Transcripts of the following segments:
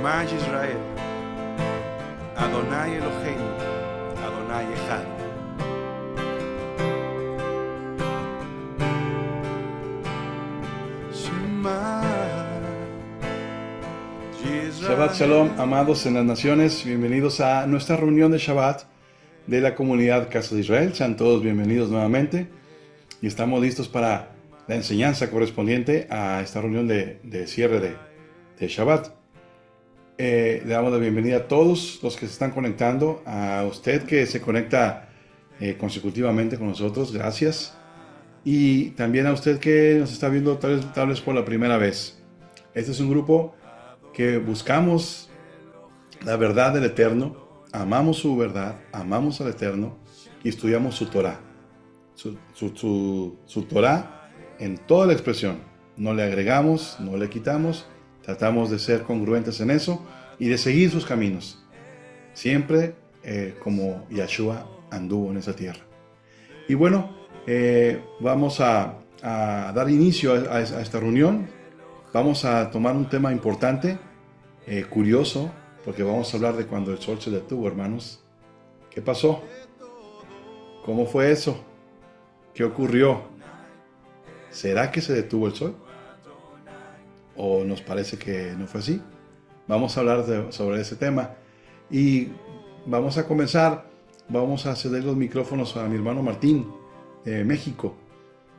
Shema Yisrael, Adonai Eloheinu, Adonai Echad. Shema Shabbat Shalom, amados en las naciones, bienvenidos a nuestra reunión de Shabbat de la comunidad Casa de Israel. Sean todos bienvenidos nuevamente y estamos listos para la enseñanza correspondiente a esta reunión de cierre de Shabbat. Le damos la bienvenida a todos los que se están conectando, a usted que se conecta consecutivamente con nosotros, gracias. Y también a usted que nos está viendo tal vez por la primera vez. Este es un grupo que buscamos la verdad del Eterno, amamos su verdad, amamos al Eterno y estudiamos su Torah. Su Torah en toda la expresión. No le agregamos, no le quitamos, tratamos de ser congruentes en eso y de seguir sus caminos. Siempre como Yahshua anduvo en esa tierra. Y bueno, vamos a dar inicio a esta reunión. Vamos a tomar un tema importante, curioso, porque vamos a hablar de cuando el sol se detuvo, hermanos. ¿Qué pasó? ¿Cómo fue eso? ¿Qué ocurrió? ¿Será que se detuvo el sol? ¿O nos parece que no fue así? Vamos a hablar sobre ese tema. Y vamos a comenzar. Vamos a ceder los micrófonos a mi hermano Martín, de México,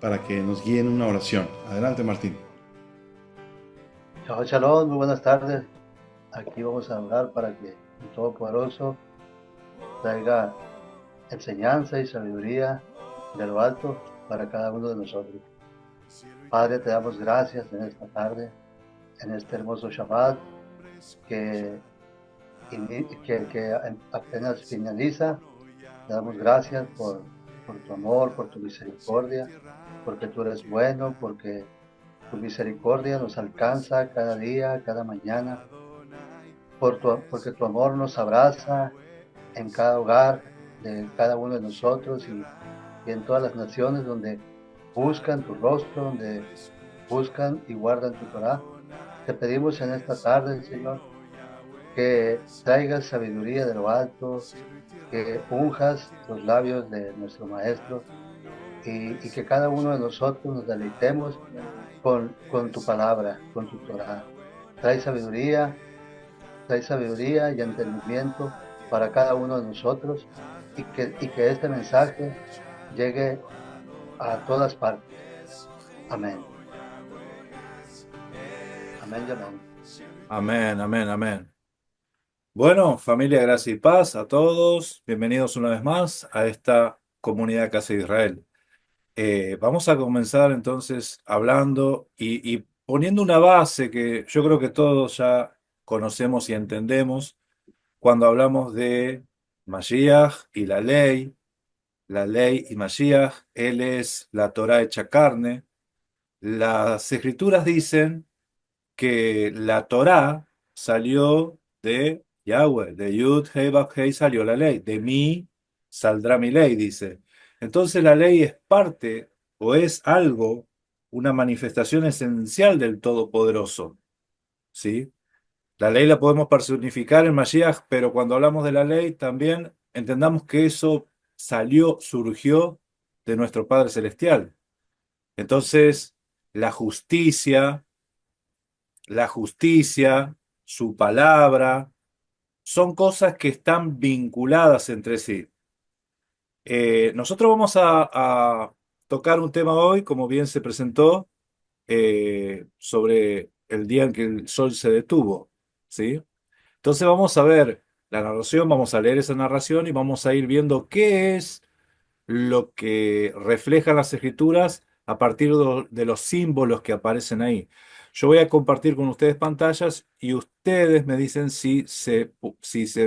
para que nos guíe en una oración. Adelante, Martín. Shabbat Shalom, muy buenas tardes. Aquí vamos a orar para que el Todopoderoso traiga enseñanza y sabiduría de lo alto para cada uno de nosotros. Padre, te damos gracias en esta tarde, en este hermoso Shabbat que apenas finaliza. Te damos gracias por tu amor, por tu misericordia, porque tú eres bueno, porque tu misericordia nos alcanza cada día, cada mañana, porque tu amor nos abraza en cada hogar de cada uno de nosotros y en todas las naciones donde buscan tu rostro, donde buscan y guardan tu Torah. Te pedimos en esta tarde, Señor, que traigas sabiduría de lo alto, que unjas los labios de nuestro Maestro y que cada uno de nosotros nos deleitemos con tu palabra, con tu Torah. Trae sabiduría y entendimiento para cada uno de nosotros y que este mensaje llegue a todas partes. Amén. Amén y amén. Amén, amén, amén. Bueno, familia, gracia y paz a todos. Bienvenidos una vez más a esta comunidad Casa de Israel. Vamos a comenzar entonces hablando y poniendo una base que yo creo que todos ya conocemos y entendemos cuando hablamos de Mashiach y la ley y Mashiach. Él es la Torah hecha carne. Las escrituras dicen que la Torá salió de Yahweh, de Yud, Hei, Vav, Hei salió la ley, de mí saldrá mi ley, dice. Entonces la ley es parte o es algo, una manifestación esencial del Todopoderoso, ¿sí? La ley la podemos personificar en Mashiach, pero cuando hablamos de la ley también entendamos que eso surgió de nuestro Padre Celestial. Entonces, la justicia, la justicia, su palabra, son cosas que están vinculadas entre sí. Nosotros vamos a tocar un tema hoy, como bien se presentó, sobre el día en que el sol se detuvo, ¿sí? Entonces vamos a ver la narración, vamos a leer esa narración y vamos a ir viendo qué es lo que reflejan las escrituras a partir de los símbolos que aparecen ahí. Yo voy a compartir con ustedes pantallas y ustedes me dicen si se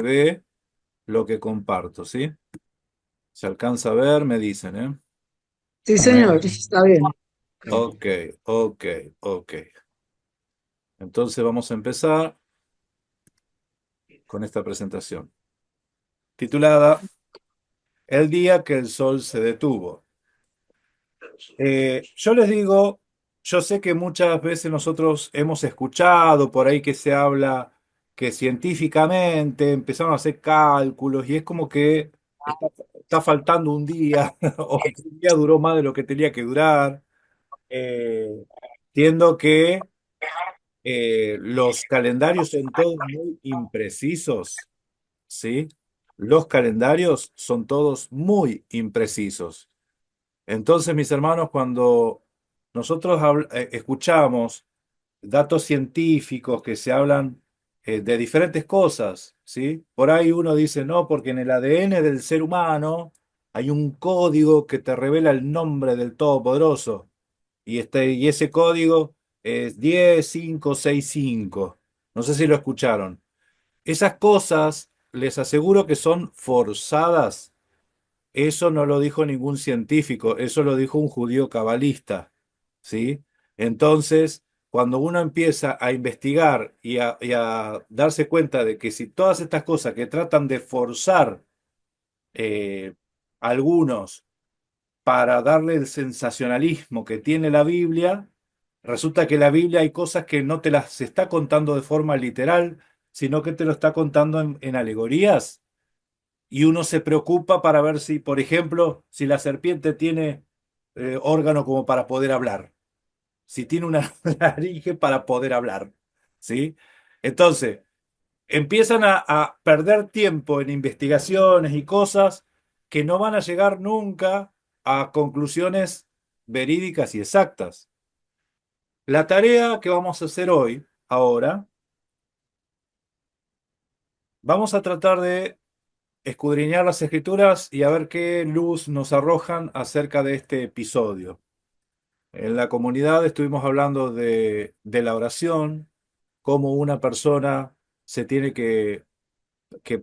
ve lo que comparto, ¿sí? Se alcanza a ver, me dicen, ¿eh? Sí, señor, está bien. Ok, ok, ok. Entonces vamos a empezar con esta presentación, titulada El día que el sol se detuvo. Yo les digo, yo sé que muchas veces nosotros hemos escuchado por ahí que se habla que científicamente empezaron a hacer cálculos y es como que está faltando un día o que un día duró más de lo que tenía que durar. Entiendo que los calendarios son todos muy imprecisos, ¿sí? Los calendarios son todos muy imprecisos. Entonces, mis hermanos, cuando nosotros escuchamos datos científicos que se hablan de diferentes cosas, ¿sí? Por ahí uno dice, no, porque en el ADN del ser humano hay un código que te revela el nombre del Todopoderoso. Y ese código es 10565. No sé si lo escucharon. Esas cosas, les aseguro que son forzadas. Eso no lo dijo ningún científico, eso lo dijo un judío cabalista, ¿sí? Entonces, cuando uno empieza a investigar y a darse cuenta de que si todas estas cosas que tratan de forzar eh, algunos para darle el sensacionalismo que tiene la Biblia, resulta que la Biblia hay cosas que no te las está contando de forma literal, sino que te lo está contando en alegorías y uno se preocupa para ver si, por ejemplo, si la serpiente tiene órgano como para poder hablar, si tiene una laringe para poder hablar, ¿sí? Entonces, empiezan a perder tiempo en investigaciones y cosas que no van a llegar nunca a conclusiones verídicas y exactas. La tarea que vamos a hacer hoy, ahora, vamos a tratar de escudriñar las escrituras y a ver qué luz nos arrojan acerca de este episodio. En la comunidad estuvimos hablando de la oración, cómo una persona se tiene que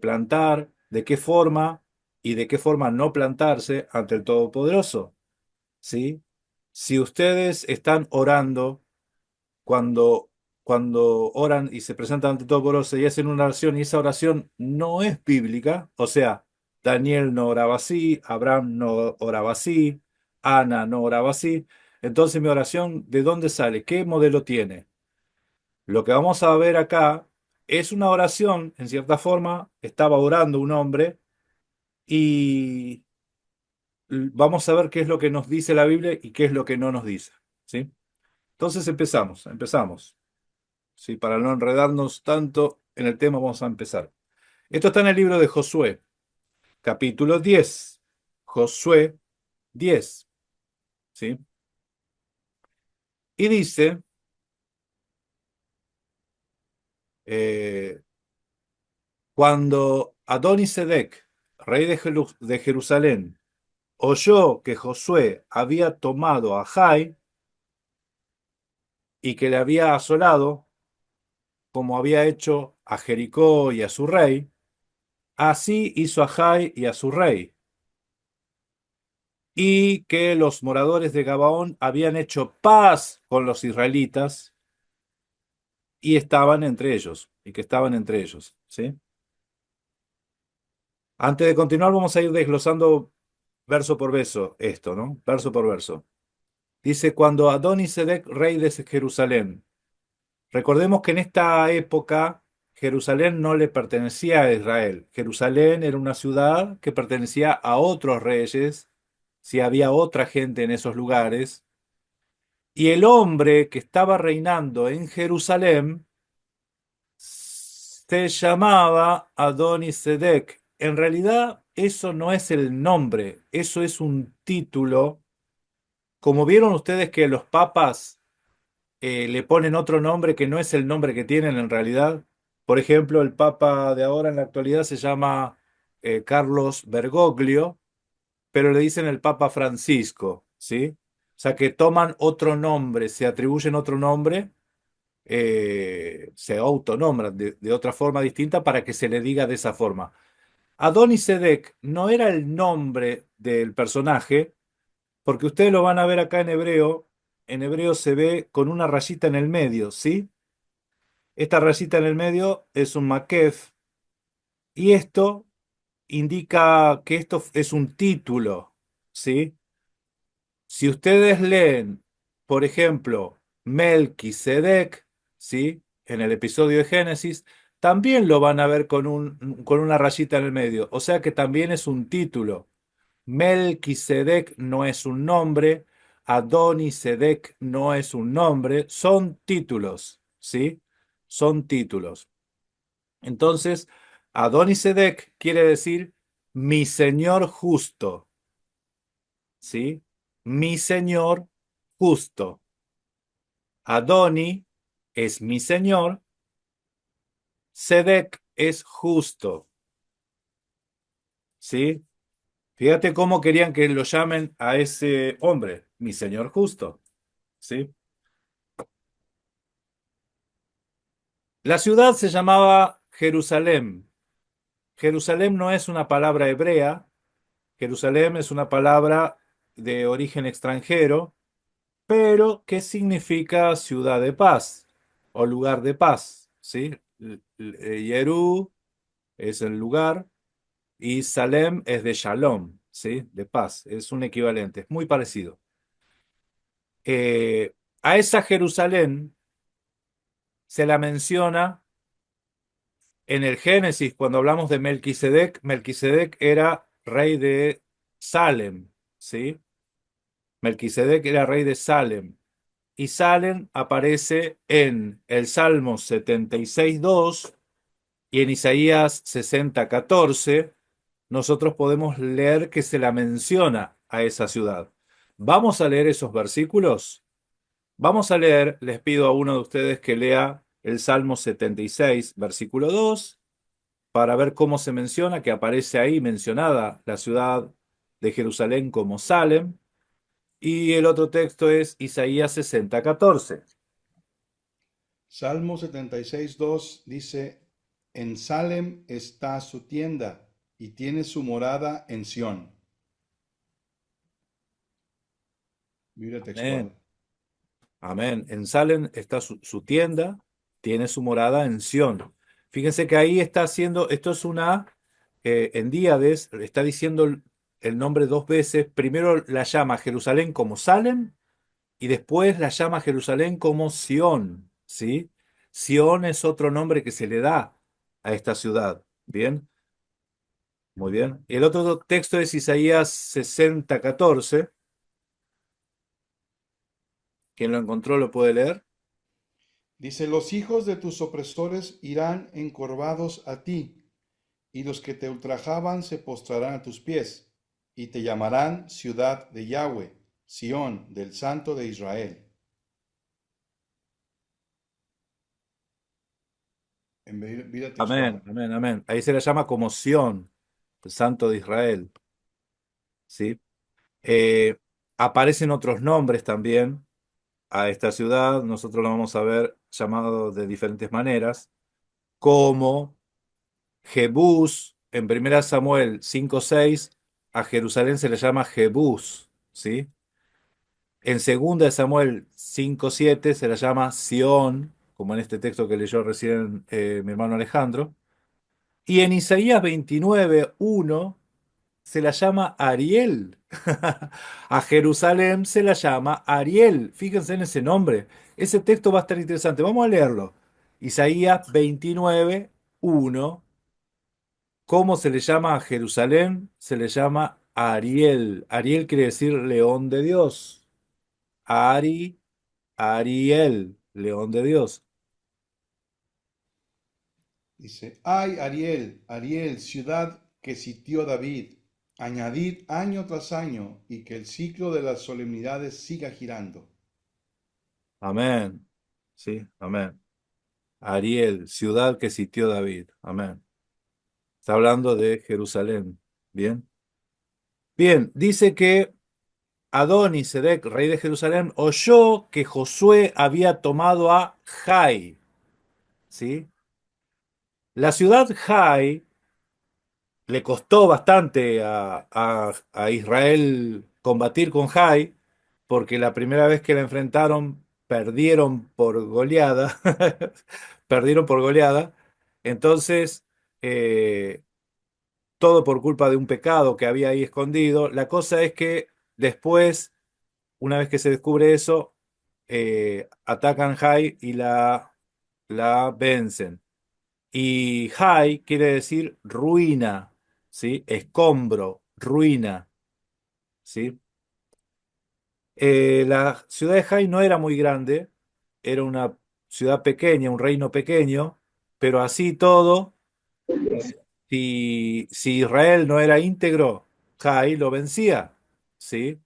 plantar, de qué forma y de qué forma no plantarse ante el Todopoderoso, ¿sí? Si ustedes están orando cuando, cuando oran y se presentan ante todo por y hacen una oración y esa oración no es bíblica, o sea, Daniel no oraba así, Abraham no oraba así, Ana no oraba así, entonces mi oración, ¿de dónde sale? ¿Qué modelo tiene? Lo que vamos a ver acá es una oración, en cierta forma, estaba orando un hombre y vamos a ver qué es lo que nos dice la Biblia y qué es lo que no nos dice, ¿sí? Entonces empezamos. Sí, para no enredarnos tanto en el tema, vamos a empezar. Esto está en el libro de Josué, capítulo 10. Josué 10, ¿sí? Y dice, eh, cuando Adonisedec, rey de Jerusalén, oyó que Josué había tomado a Jai y que le había asolado, como había hecho a Jericó y a su rey, así hizo a Jai y a su rey y que los moradores de Gabaón habían hecho paz con los israelitas y estaban entre ellos, y que estaban entre ellos, ¿sí? Antes de continuar, vamos a ir desglosando verso por verso esto, ¿no? Verso por verso. Dice, cuando Adonisedec, rey de Jerusalén. Recordemos que en esta época Jerusalén no le pertenecía a Israel. Jerusalén era una ciudad que pertenecía a otros reyes, si había otra gente en esos lugares. Y el hombre que estaba reinando en Jerusalén se llamaba Adonisedec. En realidad, eso no es el nombre, eso es un título. Como vieron ustedes que los papas le ponen otro nombre que no es el nombre que tienen en realidad. Por ejemplo, el papa de ahora en la actualidad se llama Carlos Bergoglio, pero le dicen el Papa Francisco, ¿sí? O sea que toman otro nombre, se atribuyen otro nombre, se autonombran de otra forma distinta para que se le diga de esa forma. Adonisedec no era el nombre del personaje, porque ustedes lo van a ver acá en hebreo se ve con una rayita en el medio, ¿sí? Esta rayita en el medio es un makef, y esto indica que esto es un título, ¿sí? Si ustedes leen, por ejemplo, Melquisedec, ¿sí? En el episodio de Génesis, también lo van a ver con una rayita en el medio. O sea que también es un título. Melquisedec no es un nombre, Adonisedec no es un nombre, son títulos, ¿sí? Son títulos. Entonces, Adonisedec quiere decir mi señor justo, ¿sí? Mi señor justo. Adoni es mi señor, Sedec es justo, ¿sí? Fíjate cómo querían que lo llamen a ese hombre, mi señor justo, ¿sí? La ciudad se llamaba Jerusalén. Jerusalén no es una palabra hebrea, Jerusalén es una palabra de origen extranjero, pero que significa ciudad de paz o lugar de paz, ¿sí? Yerú es el lugar y Salem es de Shalom, ¿sí? De paz, es un equivalente, es muy parecido. A esa Jerusalén se la menciona en el Génesis, cuando hablamos de Melquisedec. Melquisedec era rey de Salem, ¿sí? Melquisedec era rey de Salem. Y Salem aparece en el Salmo 76:2 y en Isaías 60:14. Nosotros podemos leer que se la menciona a esa ciudad. Vamos a leer esos versículos. Vamos a leer, les pido a uno de ustedes que lea el Salmo 76, versículo 2, para ver cómo se menciona, que aparece ahí mencionada la ciudad de Jerusalén como Salem. Y el otro texto es Isaías 60:14. Salmo 76:2 dice, en Salem está su tienda y tiene su morada en Sión. Biblia textual. Amén. Amén. En Salem está su tienda, tiene su morada en Sión. Fíjense que ahí está haciendo, esto es en Díades, está diciendo el nombre dos veces. Primero la llama Jerusalén como Salem y después la llama Jerusalén como Sión, ¿sí? Sión es otro nombre que se le da a esta ciudad. ¿Bien? Muy bien. El otro texto es Isaías 60:14. Quien lo encontró lo puede leer. Dice, los hijos de tus opresores irán encorvados a ti, y los que te ultrajaban se postrarán a tus pies, y te llamarán ciudad de Yahweh, Sión, del Santo de Israel. En vida Amén, textual. amén, amén. Ahí se la llama como Sión, el Santo de Israel, ¿sí? Eh, Aparecen otros nombres también a esta ciudad. Nosotros lo vamos a ver llamado de diferentes maneras, como Jebús. En 1 Samuel 5:6 a Jerusalén se le llama Jebús, ¿sí? En 2 Samuel 5:7 se la llama Sión, como en este texto que leyó recién mi hermano Alejandro. Y en Isaías 29:1 se la llama Ariel. A Jerusalén se la llama Ariel. Fíjense en ese nombre. Ese texto va a estar interesante. Vamos a leerlo. Isaías 29:1. ¿Cómo se le llama a Jerusalén? Se le llama Ariel. Ariel quiere decir león de Dios. Ariel, león de Dios. Dice, ay, Ariel, Ariel, ciudad que sitió David, añadid año tras año y que el ciclo de las solemnidades siga girando. Amén. Sí, amén. Ariel, ciudad que sitió David. Amén. Está hablando de Jerusalén. Bien. Bien, dice que Adonisedec, rey de Jerusalén, oyó que Josué había tomado a Jai. ¿Sí? La ciudad Jai le costó bastante a Israel combatir con Jai, porque la primera vez que la enfrentaron perdieron por goleada. Perdieron por goleada. Entonces, eh, todo por culpa de un pecado que había ahí escondido. La cosa es que después, una vez que se descubre eso, atacan Jai y la vencen. Y Jai quiere decir ruina, ¿sí? Escombro, ruina, ¿sí? La ciudad de Jai no era muy grande, era una ciudad pequeña, un reino pequeño, pero así todo, si Israel no era íntegro, Jai lo vencía, ¿sí?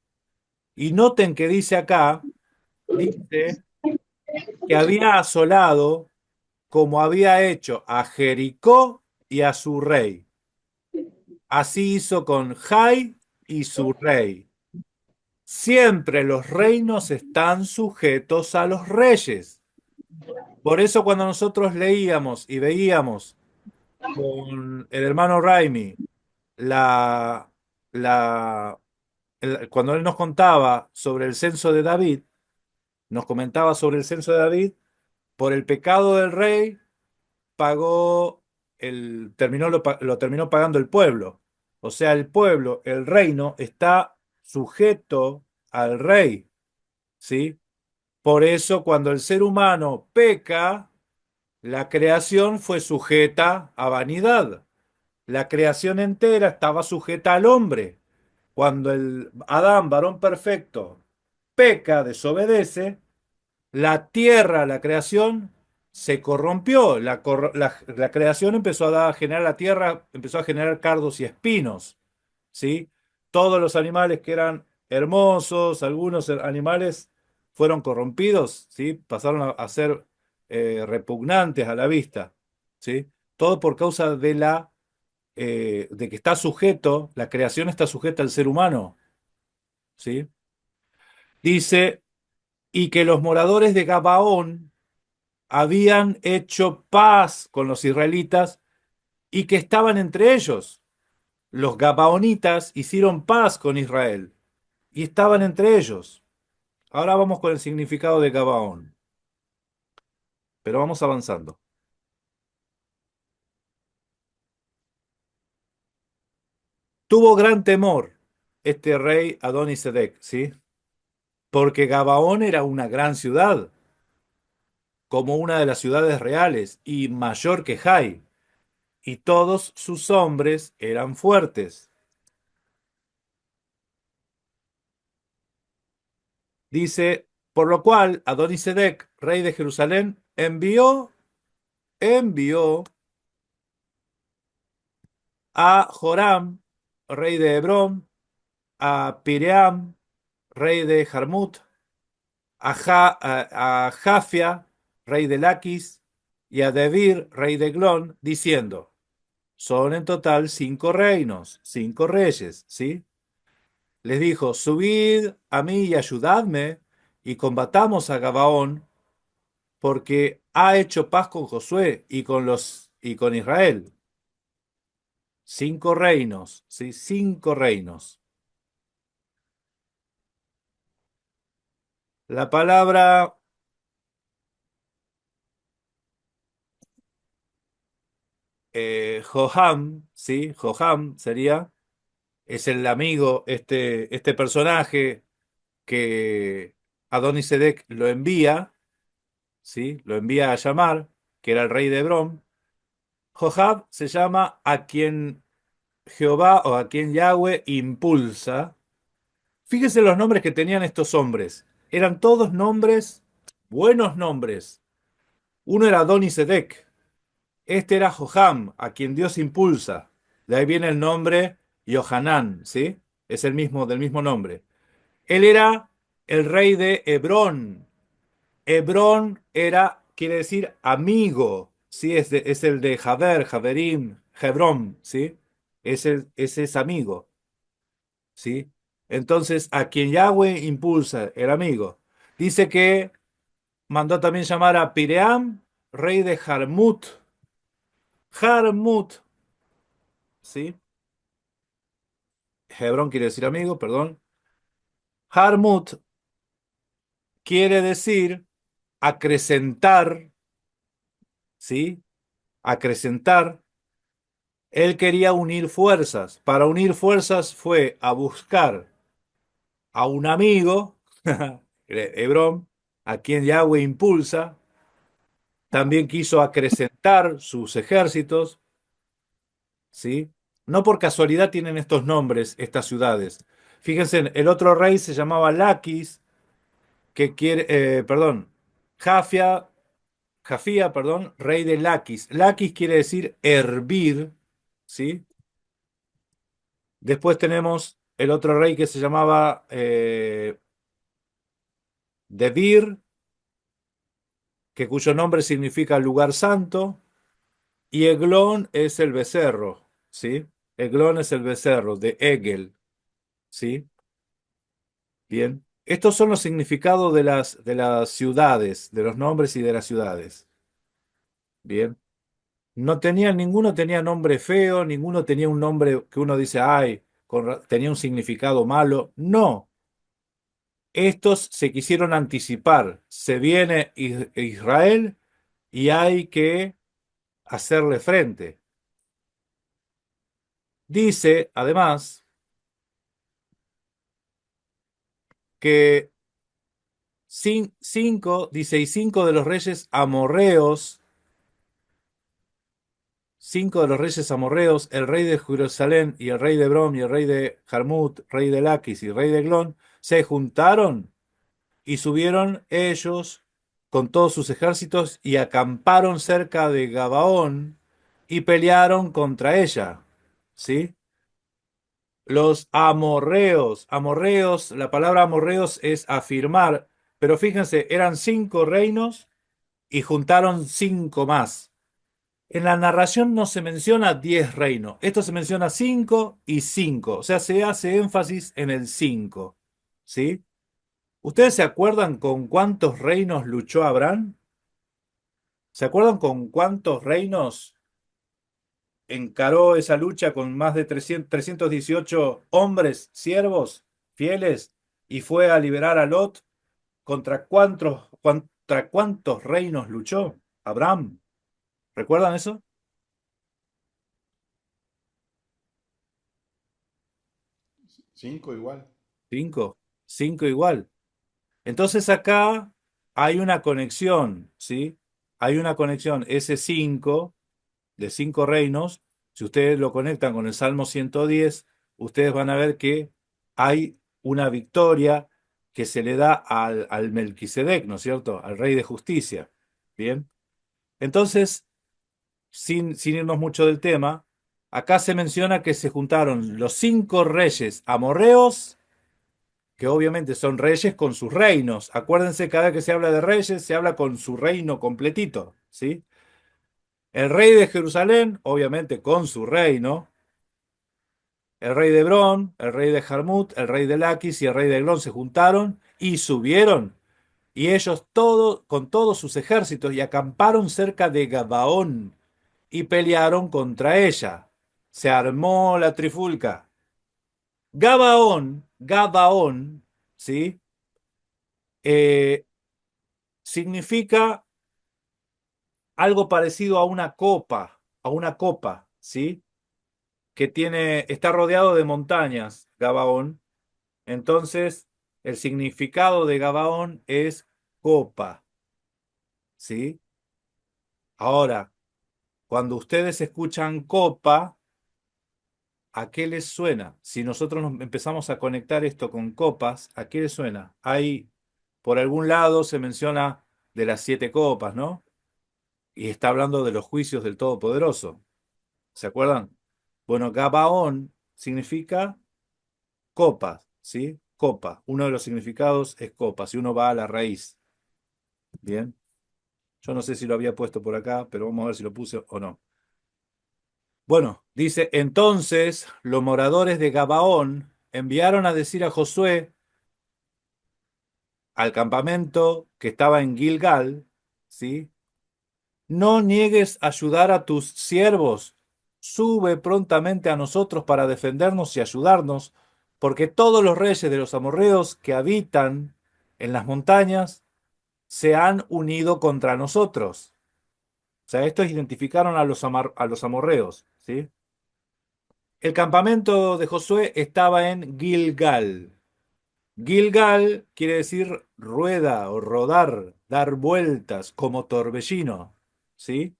Y noten que dice acá, dice que había asolado como había hecho a Jericó y a su rey. Así hizo con Jai y su rey. Siempre los reinos están sujetos a los reyes. Por eso cuando nosotros leíamos y veíamos con el hermano Raimi la, la, cuando él nos contaba sobre el censo de David, nos comentaba sobre el censo de David, por el pecado del rey pagó lo terminó pagando el pueblo. O sea, el pueblo, el reino, está sujeto al rey, ¿sí? Por eso, cuando el ser humano peca, la creación fue sujeta a vanidad. La creación entera estaba sujeta al hombre. Cuando el Adán, varón perfecto, peca, desobedece, la tierra, la creación, se corrompió. La creación empezó a generar la tierra, empezó a generar cardos y espinos, ¿sí? Todos los animales que eran hermosos, algunos animales fueron corrompidos, ¿sí? Pasaron a ser repugnantes a la vista, ¿sí? Todo por causa de que está sujeto, la creación está sujeta al ser humano, ¿sí? Dice, y que los moradores de Gabaón habían hecho paz con los israelitas y que estaban entre ellos. Los Gabaonitas hicieron paz con Israel y estaban entre ellos. Ahora vamos con el significado de Gabaón, pero vamos avanzando. Tuvo gran temor este rey Adonisedec, ¿sí? Porque Gabaón era una gran ciudad, como una de las ciudades reales y mayor que Jai, y todos sus hombres eran fuertes. Dice, por lo cual Adonisedec, rey de Jerusalén, envió a Joram, rey de Hebrón, a Piream, rey de Jarmut, a Jafia, rey de Laquis, y a Debir, rey de Glón, diciendo, son en total 5 reinos, 5 reyes, ¿sí? Les dijo, subid a mí y ayudadme, y combatamos a Gabaón, porque ha hecho paz con Josué y con Israel. 5 reinos, ¿sí? 5 reinos. La palabra Joham, ¿sí? Joham sería, es el amigo, este personaje que Adonisedec lo envía, ¿sí? Lo envía a llamar, que era el rey de Hebrón. Johab se llama a quien Jehová o a quien Yahweh impulsa. Fíjese los nombres que tenían estos hombres. Eran todos nombres, buenos nombres. Uno era Adonisedec. Este era Joham, a quien Dios impulsa. De ahí viene el nombre Yohanan, ¿sí? Es el mismo, del mismo nombre. Él era el rey de Hebrón. Hebrón quiere decir amigo, ¿sí? Es el de Javer, Javerim, Hebrón, ¿sí? Ese es amigo, ¿sí? Entonces, a quien Yahweh impulsa, el amigo. Dice que mandó también llamar a Piream, rey de Jarmut. Jarmut, ¿sí? Hebrón quiere decir amigo, perdón. Jarmut quiere decir acrecentar, ¿sí? Acrecentar. Él quería unir fuerzas. Para unir fuerzas fue a buscar a un amigo, Hebrón, a quien Yahweh impulsa, También quiso acrecentar sus ejércitos, ¿sí? No por casualidad tienen estos nombres, estas ciudades. Fíjense, el otro rey se llamaba Laquis, que quiere, perdón, Jafia, Jafía, perdón, rey de Laquis. Laquis quiere decir hervir, ¿sí? Después tenemos el otro rey que se llamaba Debir, que cuyo nombre significa lugar santo, y Eglón es el becerro, ¿sí? Eglón es el becerro de Egel, ¿sí? Bien. Estos son los significados de las ciudades, de los nombres y de las ciudades. Bien. No tenían, ninguno tenía nombre feo, ninguno tenía un nombre que uno dice, ay, tenía un significado malo. No, estos se quisieron anticipar. Se viene Israel y hay que hacerle frente. Dice, además, que dice, y cinco de los reyes amorreos, cinco de los reyes amorreos, el rey de Jerusalén y el rey de Hebrón y el rey de Jarmut, rey de Laquis y rey de Eglón, se juntaron y subieron ellos con todos sus ejércitos y acamparon cerca de Gabaón y pelearon contra ella. ¿Sí? Los amorreos, amorreos, la palabra amorreos es afirmar, pero fíjense, eran cinco reinos y juntaron cinco más. En la narración no se menciona 10 reinos, esto se menciona 5 y 5, o sea, se hace énfasis en el 5, ¿sí? ¿Ustedes se acuerdan con cuántos reinos luchó Abraham? ¿Se acuerdan con cuántos reinos encaró esa lucha con más de 318 hombres, siervos, fieles, y fue a liberar a Lot? Contra cuántos reinos luchó Abraham? ¿Recuerdan eso? 5 igual. Cinco. Cinco igual. Entonces acá hay una conexión, ¿sí? Hay una conexión. Ese 5 de cinco reinos, si ustedes lo conectan con el Salmo 110, ustedes van a ver que hay una victoria que se le da al Melquisedec, ¿no es cierto? Al rey de justicia. Bien. Entonces, sin irnos mucho del tema, acá se menciona que se juntaron los cinco reyes amorreos, que obviamente son reyes con sus reinos. Acuérdense, cada vez que se habla de reyes, se habla con su reino completito, ¿sí? El rey de Jerusalén, obviamente con su reino. El rey de Hebrón, el rey de Jarmut, el rey de Laquis y el rey de Eglón se juntaron y subieron. Y ellos todos, con todos sus ejércitos, y acamparon cerca de Gabaón y pelearon contra ella. Se armó la trifulca. Gabaón, ¿sí? Eh, Significa algo parecido a una copa, ¿sí? Que está rodeado de montañas, Gabaón. Entonces, el significado de Gabaón es copa, ¿sí? Ahora, cuando ustedes escuchan copa, ¿a qué les suena? Si nosotros nos empezamos a conectar esto con copas, ¿a qué les suena? Hay, por algún lado se menciona de las siete copas, ¿no? Y está hablando de los juicios del Todopoderoso. ¿Se acuerdan? Bueno, Gabaón significa copas, ¿sí? Copa. Uno de los significados es copa, si uno va a la raíz. Bien. Yo no sé si lo había puesto por acá, pero vamos a ver si lo puse o no. Bueno, dice, entonces los moradores de Gabaón enviaron a decir a Josué al campamento que estaba en Gilgal, ¿sí? No niegues ayudar a tus siervos, sube prontamente a nosotros para defendernos y ayudarnos, porque todos los reyes de los amorreos que habitan en las montañas se han unido contra nosotros. O sea, estos identificaron a a los amorreos, ¿sí? El campamento de Josué estaba en Gilgal. Gilgal quiere decir rueda o rodar, dar vueltas como torbellino, ¿sí?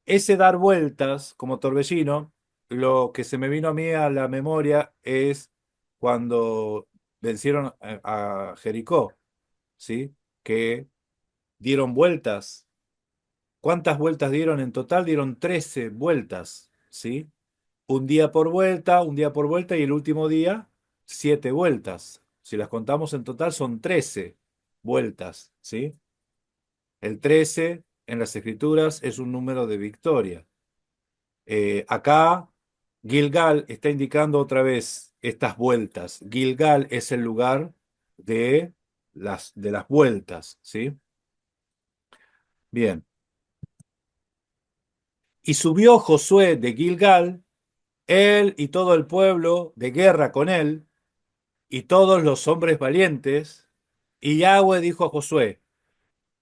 Ese dar vueltas como torbellino, lo que se me vino a mí a la memoria es cuando vencieron a Jericó, ¿sí? Que dieron vueltas. ¿Cuántas vueltas dieron en total? Dieron 13 vueltas, ¿sí? Un día por vuelta y el último día, 7 vueltas. Si las contamos en total son 13 vueltas, ¿sí? El 13 en las escrituras es un número de victoria. Acá Gilgal está indicando otra vez estas vueltas. Gilgal es el lugar de las vueltas, ¿sí? Bien. Y subió Josué de Gilgal, él y todo el pueblo de guerra con él, y todos los hombres valientes. Y Yahweh dijo a Josué: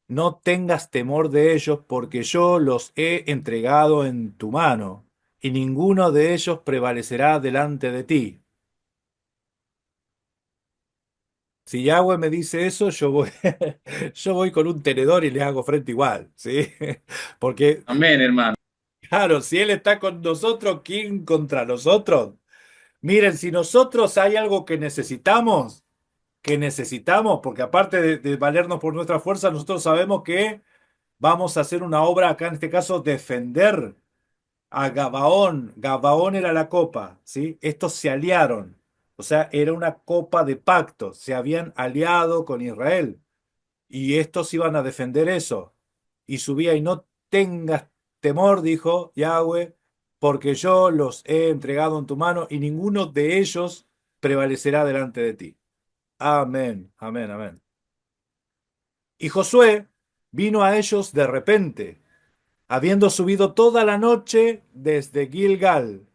no tengas temor de ellos, porque yo los he entregado en tu mano, y ninguno de ellos prevalecerá delante de ti. Si Yahweh me dice eso, yo voy, yo voy con un tenedor y le hago frente igual, ¿sí? Porque, Amén, hermano. claro, si Él está con nosotros, ¿quién contra nosotros? Miren, si nosotros hay algo que necesitamos, porque aparte de valernos por nuestra fuerza, nosotros sabemos que vamos a hacer una obra, acá en este caso, defender a Gabaón. Gabaón era la copa, ¿sí? Estos se aliaron, o sea, era una copa de pacto, se habían aliado con Israel y estos iban a defender eso. Y subía y no tengas temor, dijo Yahweh, porque yo los he entregado en tu mano y ninguno de ellos prevalecerá delante de ti. Amén, amén, amén. Y Josué vino a ellos de repente, habiendo subido toda la noche desde Gilgal.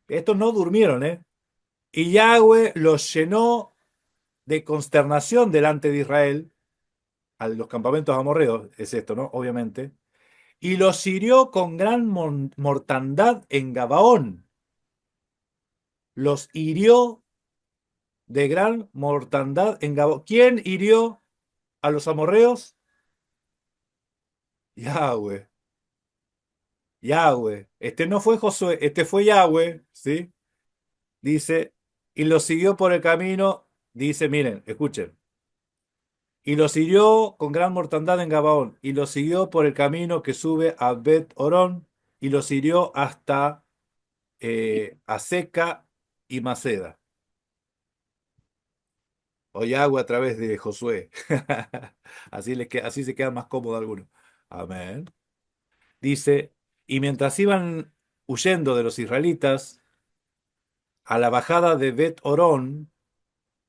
Estos no durmieron, ¿eh? Y Yahweh los llenó de consternación delante de Israel, a los campamentos amorreos, es esto, ¿no? Obviamente. Y los hirió con gran mortandad en Gabaón. Los hirió de gran mortandad en Gabaón. ¿Quién hirió a los amorreos? Yahweh. Yahweh. Este no fue Josué, este fue Yahweh, ¿sí? Dice, y los siguió por el camino. Dice, miren, escuchen. Y los hirió con gran mortandad en Gabaón, y los siguió por el camino que sube a Bet Orón, y los hirió hasta Aseca y Maceda. O Yahweh a través de Josué. Así se queda más cómodo alguno. Amén. Dice, y mientras iban huyendo de los israelitas, a la bajada de Bet Orón,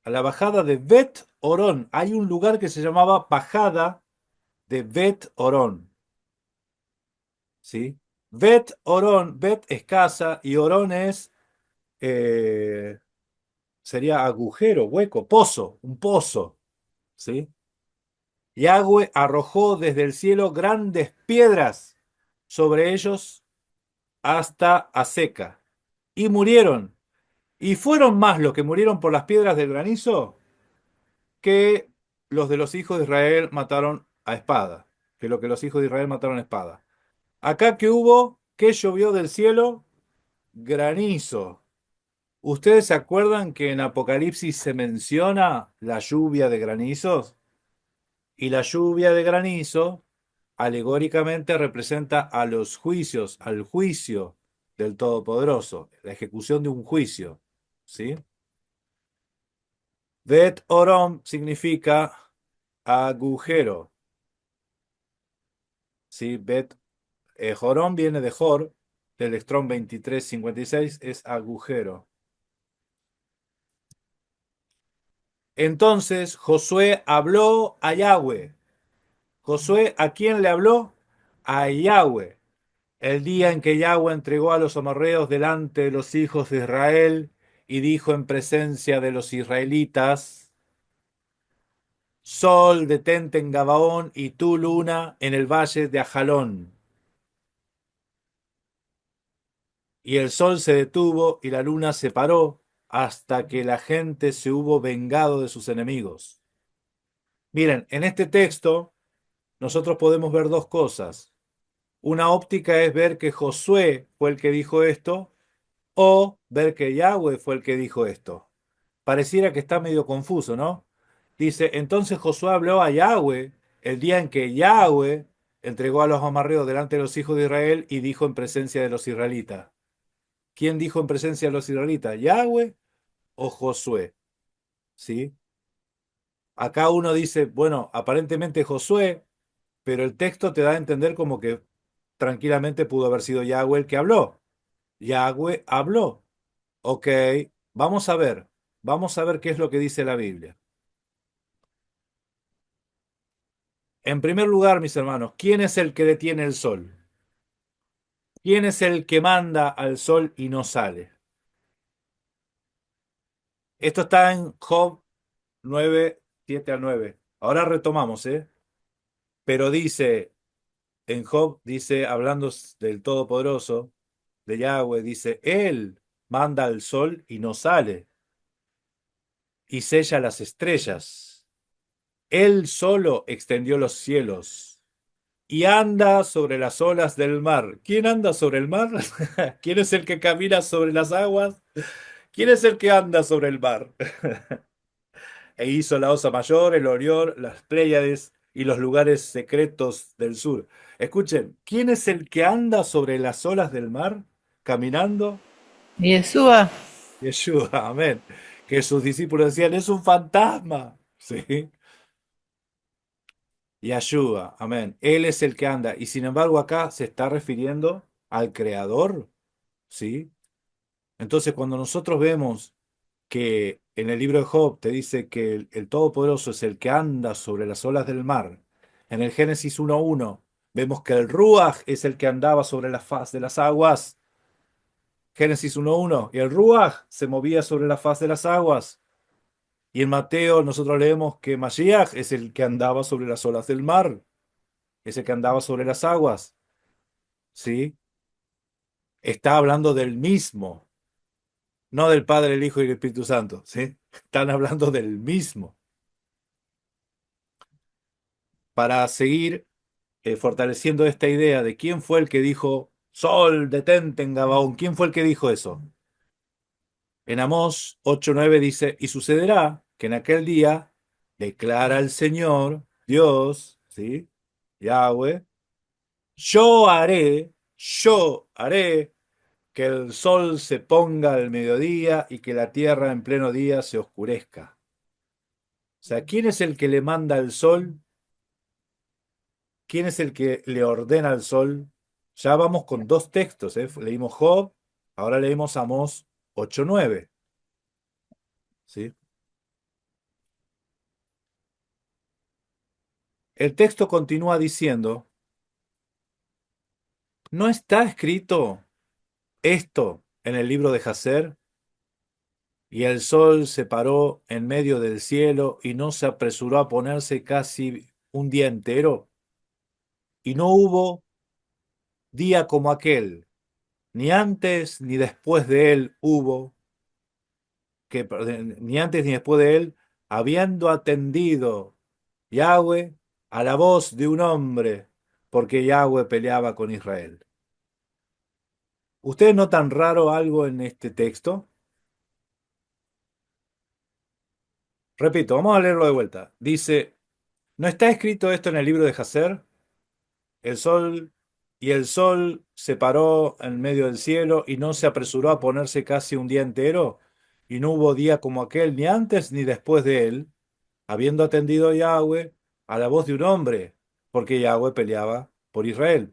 a la bajada de Bet Orón, hay un lugar que se llamaba bajada de Bet Orón. ¿Sí? Bet Orón, Bet es casa y Orón es, eh, sería agujero, hueco, pozo, un pozo. ¿Sí? Yahweh arrojó desde el cielo grandes piedras sobre ellos hasta Aseca y murieron. Y fueron más los que murieron por las piedras del granizo que los de los hijos de Israel mataron a espada. Que lo que los hijos de Israel mataron a espada. Acá que hubo, ¿qué llovió del cielo? Granizo. ¿Ustedes se acuerdan que en Apocalipsis se menciona la lluvia de granizos? Y la lluvia de granizo alegóricamente representa a los juicios, al juicio del Todopoderoso, la ejecución de un juicio. ¿Sí? Bet Orom significa agujero. ¿Sí? Jorón viene de Jor, del Strong 2356, es agujero. Entonces Josué habló a Yahweh. Josué, ¿a quién le habló? A Yahweh. El día en que Yahweh entregó a los amorreos delante de los hijos de Israel y dijo en presencia de los israelitas: Sol, detente en Gabaón y tú, luna, en el valle de Ajalón. Y el sol se detuvo y la luna se paró hasta que la gente se hubo vengado de sus enemigos. Miren, en este texto nosotros podemos ver dos cosas. Una óptica es ver que Josué fue el que dijo esto o ver que Yahweh fue el que dijo esto. Pareciera que está medio confuso, ¿no? Dice, entonces Josué habló a Yahweh el día en que Yahweh entregó a los amarreos delante de los hijos de Israel y dijo en presencia de los israelitas. ¿Quién dijo en presencia de los israelitas? ¿Yahweh o Josué? ¿Sí? Acá uno dice, bueno, aparentemente Josué, pero el texto te da a entender como que tranquilamente pudo haber sido Yahweh el que habló. Yahweh habló. Ok, vamos a ver. Vamos a ver qué es lo que dice la Biblia. En primer lugar, mis hermanos, ¿quién es el que detiene el sol? ¿Quién es el que manda al sol y no sale? Esto está en Job 9, 7 al 9. Ahora retomamos, ¿eh? Pero dice, en Job, dice, hablando del Todopoderoso, de Yahweh, dice, Él manda al sol y no sale, y sella las estrellas. Él solo extendió los cielos y anda sobre las olas del mar. ¿Quién anda sobre el mar? ¿Quién es el que camina sobre las aguas? ¿Quién es el que anda sobre el mar? E hizo la Osa Mayor, el Orión, las Pléyades y los lugares secretos del sur. Escuchen, ¿quién es el que anda sobre las olas del mar caminando? Yeshua, Yeshua, amén. Que sus discípulos decían, es un fantasma. Sí. Yeshua, amén. Él es el que anda. Y sin embargo acá se está refiriendo al Creador. ¿Sí? Entonces cuando nosotros vemos que en el libro de Job te dice que el Todopoderoso es el que anda sobre las olas del mar, en el Génesis 1:1 vemos que el Ruach es el que andaba sobre la faz de las aguas. Génesis 1:1, y el Ruach se movía sobre la faz de las aguas. Y en Mateo nosotros leemos que Mashiach es el que andaba sobre las olas del mar, es el que andaba sobre las aguas. ¿Sí? Está hablando del mismo, no del Padre, el Hijo y el Espíritu Santo. ¿Sí? Están hablando del mismo. Para seguir fortaleciendo esta idea de quién fue el que dijo, Sol, detente en Gabaón. ¿Quién fue el que dijo eso? En Amós 8:9 dice, y sucederá que en aquel día declara el Señor, Dios, ¿sí? Yahweh, yo haré que el sol se ponga al mediodía y que la tierra en pleno día se oscurezca. O sea, ¿quién es el que le manda al sol? ¿Quién es el que le ordena al sol? Ya vamos con dos textos, ¿eh? Leímos Job, ahora leímos Amós 8:9, ¿sí? El texto continúa diciendo, ¿no está escrito esto en el libro de Jacer? Y el sol se paró en medio del cielo y no se apresuró a ponerse casi un día entero. Y no hubo día como aquel, ni antes ni después de él hubo, ni antes ni después de él, habiendo atendido Yahweh a la voz de un hombre, porque Yahweh peleaba con Israel. ¿Ustedes notan raro algo en este texto? Repito, vamos a leerlo de vuelta. Dice, ¿no está escrito esto en el libro de Jacer? El sol y el sol se paró en medio del cielo y no se apresuró a ponerse casi un día entero, y no hubo día como aquel, ni antes ni después de él, habiendo atendido Yahweh a la voz de un hombre, porque Yahweh peleaba por Israel.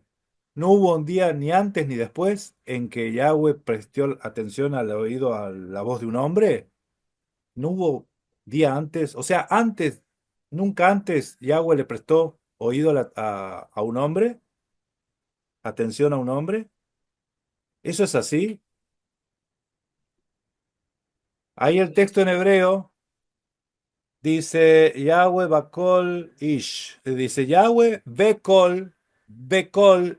No hubo un día ni antes ni después en que Yahweh prestó atención al oído a la voz de un hombre. No hubo día antes, o sea, antes, nunca antes Yahweh le prestó oído a un hombre, atención a un hombre. ¿Eso es así? Ahí el texto en hebreo dice Yahweh Bakol Ish. Dice Yahweh Bekol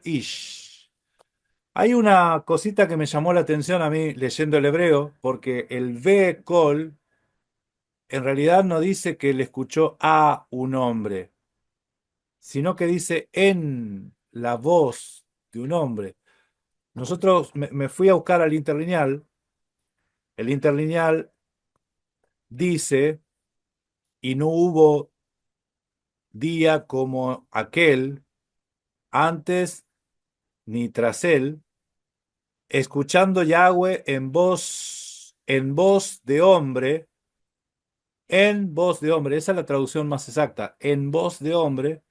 Ish. Hay una cosita que me llamó la atención a mí leyendo el hebreo, porque el Bekol en realidad no dice que le escuchó a un hombre, sino que dice en la voz de un hombre. Nosotros me fui a buscar al interlineal. El interlineal dice, y no hubo día como aquel, antes ni tras él, escuchando Yahweh en voz de hombre, en voz de hombre, esa es la traducción más exacta, en voz de hombre,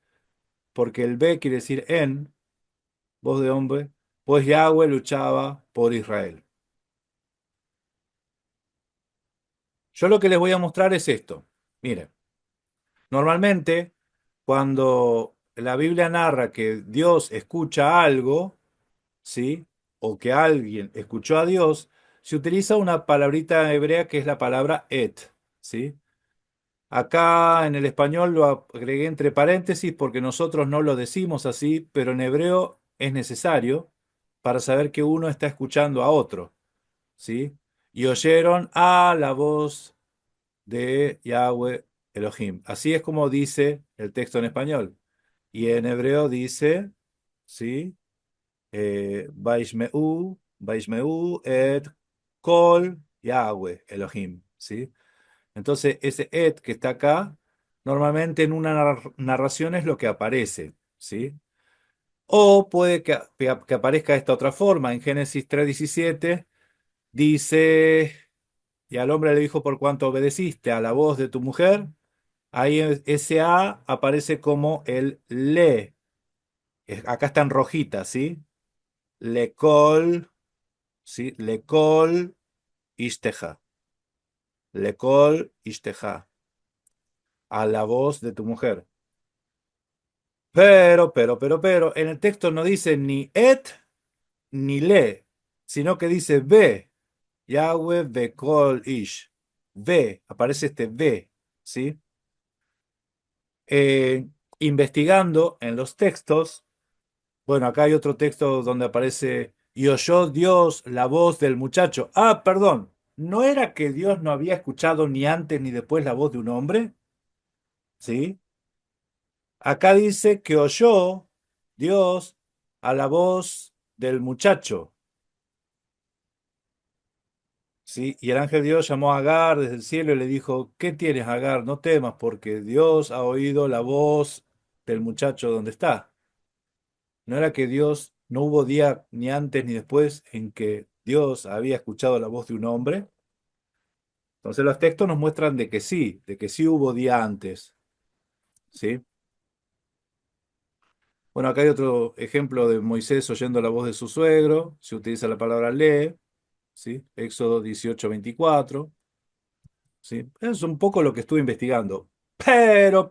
porque el B quiere decir en voz de hombre, pues Yahweh luchaba por Israel. Yo lo que les voy a mostrar es esto. Miren, normalmente cuando la Biblia narra que Dios escucha algo, ¿sí? O que alguien escuchó a Dios, se utiliza una palabrita hebrea que es la palabra et, ¿sí? Acá en el español lo agregué entre paréntesis porque nosotros no lo decimos así, pero en hebreo es necesario para saber que uno está escuchando a otro, ¿sí? Y oyeron a la voz de Yahweh Elohim. Así es como dice el texto en español. Y en hebreo dice, ¿sí? Vaishmeu et kol Yahweh Elohim, ¿sí? Entonces, ese et que está acá, normalmente en una narración es lo que aparece, ¿sí? O puede que aparezca de esta otra forma. En Génesis 3:17 dice, y al hombre le dijo, por cuanto obedeciste a la voz de tu mujer, ahí ese a aparece como el le. Acá está en rojita, ¿sí? Lekol, ¿sí? Lekol ishteja. Lekol ishteja. A la voz de tu mujer. Pero, en el texto no dice ni et ni le, sino que dice ve, Yahweh bekol ish. Ve, aparece este ve, ¿sí? Eh, Investigando en los textos, bueno, acá hay otro texto donde aparece y oyó Dios la voz del muchacho. Ah, perdón, ¿no era que Dios no había escuchado ni antes ni después la voz de un hombre? ¿Sí? Acá dice que oyó Dios a la voz del muchacho, ¿sí? Y el ángel de Dios llamó a Agar desde el cielo y le dijo, ¿qué tienes, Agar? No temas, porque Dios ha oído la voz del muchacho donde está. ¿No era que Dios no hubo día ni antes ni después en que Dios había escuchado la voz de un hombre? Entonces los textos nos muestran de que sí hubo día antes, ¿sí? Bueno, acá hay otro ejemplo de Moisés oyendo la voz de su suegro, se utiliza la palabra lee, ¿sí? Éxodo 18:24, ¿sí? Es un poco lo que estuve investigando. Pero,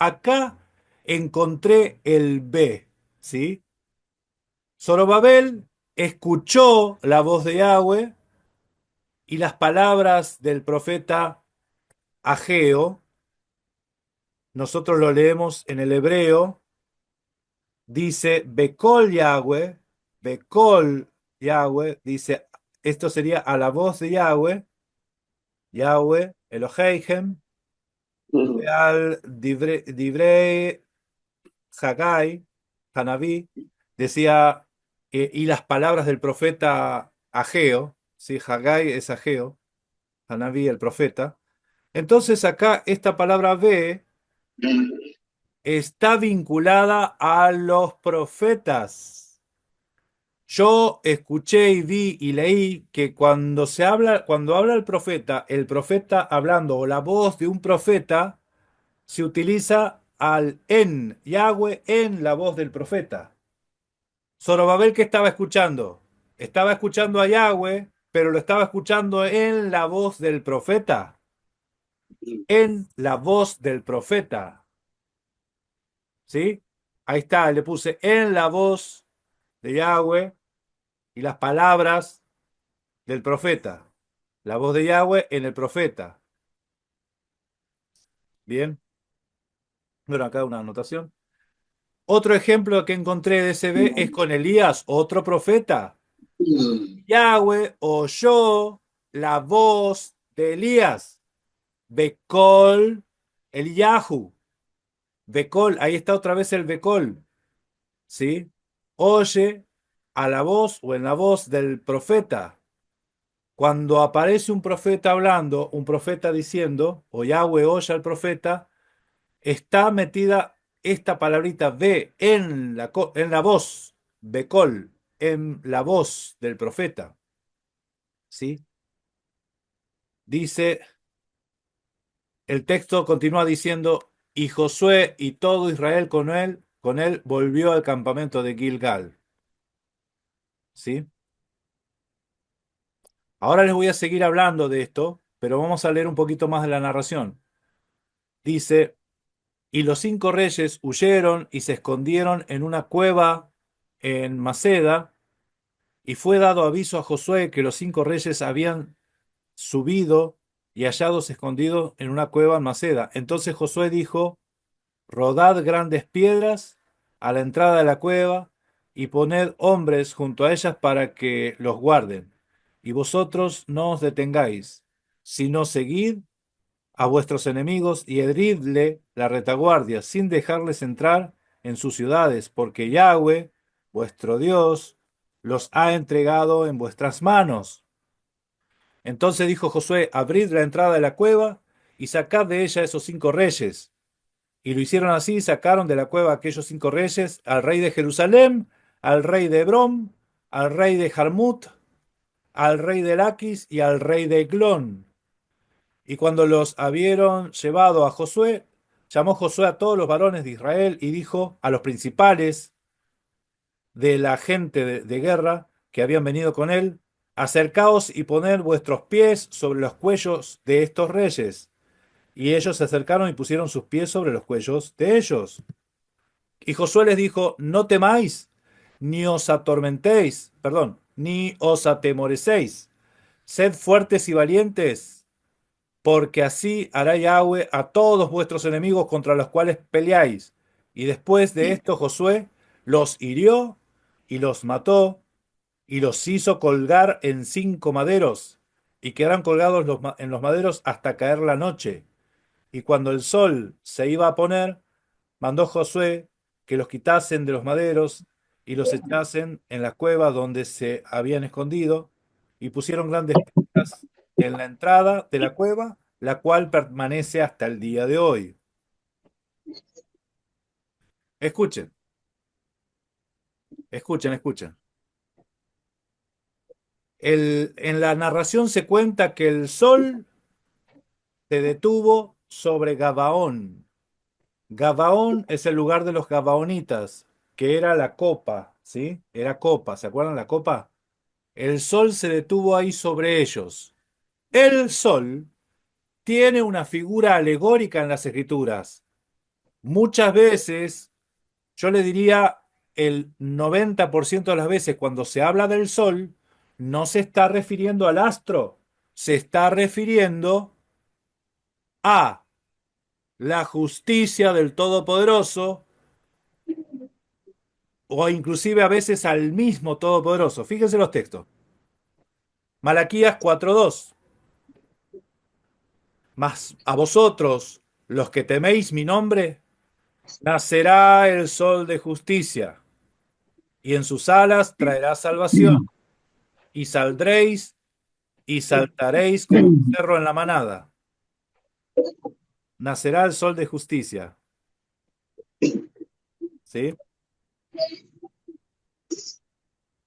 acá encontré el B, ¿sí? Zorobabel escuchó la voz de Yahweh y las palabras del profeta Ageo, nosotros lo leemos en el hebreo, dice Bekol Yahweh, dice, esto sería a la voz de Yahweh, Yahweh, Eloheihem, al Divrei Hagai, Hanabí, decía, y las palabras del profeta Ageo, ¿sí? Hagai es Ageo, Hanabí el profeta. Entonces acá esta palabra ve está vinculada a los profetas. Yo escuché y vi y leí que cuando habla el profeta hablando o la voz de un profeta, se utiliza al en, Yahweh en la voz del profeta. Zorobabel, ¿qué estaba escuchando? Estaba escuchando a Yahweh, pero lo estaba escuchando en la voz del profeta. En la voz del profeta. ¿Sí? Ahí está, le puse en la voz de Yahweh y las palabras del profeta. La voz de Yahweh en el profeta. Bien. Bueno, acá una anotación. Otro ejemplo que encontré de SB es con Elías, otro profeta. Yahweh oyó la voz de Elías. Bekol Eliyahu. Becol, ahí está otra vez el Becol, ¿sí? Oye a la voz o en la voz del profeta. Cuando aparece un profeta hablando, un profeta diciendo, o Yahweh oye al profeta, está metida esta palabrita ve en la voz, Becol, en la voz del profeta, ¿sí? Dice, el texto continúa diciendo, y Josué y todo Israel con él volvió al campamento de Gilgal, ¿sí? Ahora les voy a seguir hablando de esto, pero vamos a leer un poquito más de la narración. Dice, y los 5 reyes huyeron y se escondieron en una cueva en Maceda, y fue dado aviso a Josué que los 5 reyes habían subido y hallados escondidos en una cueva en Maceda. Entonces Josué dijo, rodad grandes piedras a la entrada de la cueva y poned hombres junto a ellas para que los guarden. Y vosotros no os detengáis, sino seguid a vuestros enemigos y heridle la retaguardia, sin dejarles entrar en sus ciudades, porque Yahweh, vuestro Dios, los ha entregado en vuestras manos. Entonces dijo Josué, abrid la entrada de la cueva y sacad de ella esos 5 reyes. Y lo hicieron así, sacaron de la cueva aquellos 5 reyes, al rey de Jerusalén, al rey de Hebrón, al rey de Jarmut, al rey de Laquis y al rey de Eglón. Y cuando los habieron llevado a Josué, llamó Josué a todos los varones de Israel y dijo a los principales de la gente de guerra que habían venido con él, acercaos y poned vuestros pies sobre los cuellos de estos reyes. Y ellos se acercaron y pusieron sus pies sobre los cuellos de ellos. Y Josué les dijo, no temáis, ni os atormentéis, perdón, ni os atemorecéis. Sed fuertes y valientes, porque así hará Yahweh a todos vuestros enemigos contra los cuales peleáis. Y después de esto Josué los hirió y los mató y los hizo colgar en 5 maderos y quedaron colgados en los maderos hasta caer la noche. Y cuando el sol se iba a poner, mandó Josué que los quitasen de los maderos y los echasen en la cueva donde se habían escondido, y pusieron grandes piedras en la entrada de la cueva, la cual permanece hasta el día de hoy. Escuchen, escuchen, escuchen. En la narración se cuenta que el sol se detuvo sobre Gabaón. Gabaón es el lugar de los gabaonitas, que era la copa, ¿sí? Era copa, ¿se acuerdan la copa? El sol se detuvo ahí sobre ellos. El sol tiene una figura alegórica en las escrituras. Muchas veces, yo le diría el 90% de las veces cuando se habla del sol, no se está refiriendo al astro, se está refiriendo a la justicia del Todopoderoso o inclusive a veces al mismo Todopoderoso. Fíjense los textos. Malaquías 4:2. Mas a vosotros, los que teméis mi nombre, nacerá el sol de justicia, y en sus alas traerá salvación, y saldréis y saltaréis como un cerro en la manada. Nacerá el sol de justicia. ¿Sí?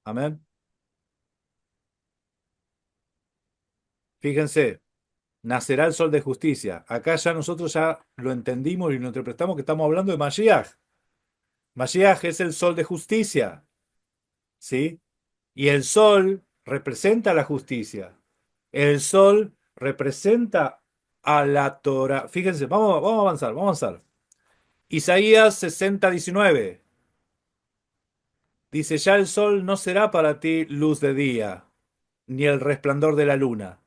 Amén. Fíjense, nacerá el sol de justicia. Acá ya nosotros ya lo entendimos y lo interpretamos que estamos hablando de Mashiach. Mashiach es el sol de justicia. ¿Sí? Y el sol representa la justicia. El sol representa a la Torah. Fíjense, vamos a avanzar, vamos a avanzar. Isaías 60:19 dice, ya el sol no será para ti luz de día, ni el resplandor de la luna,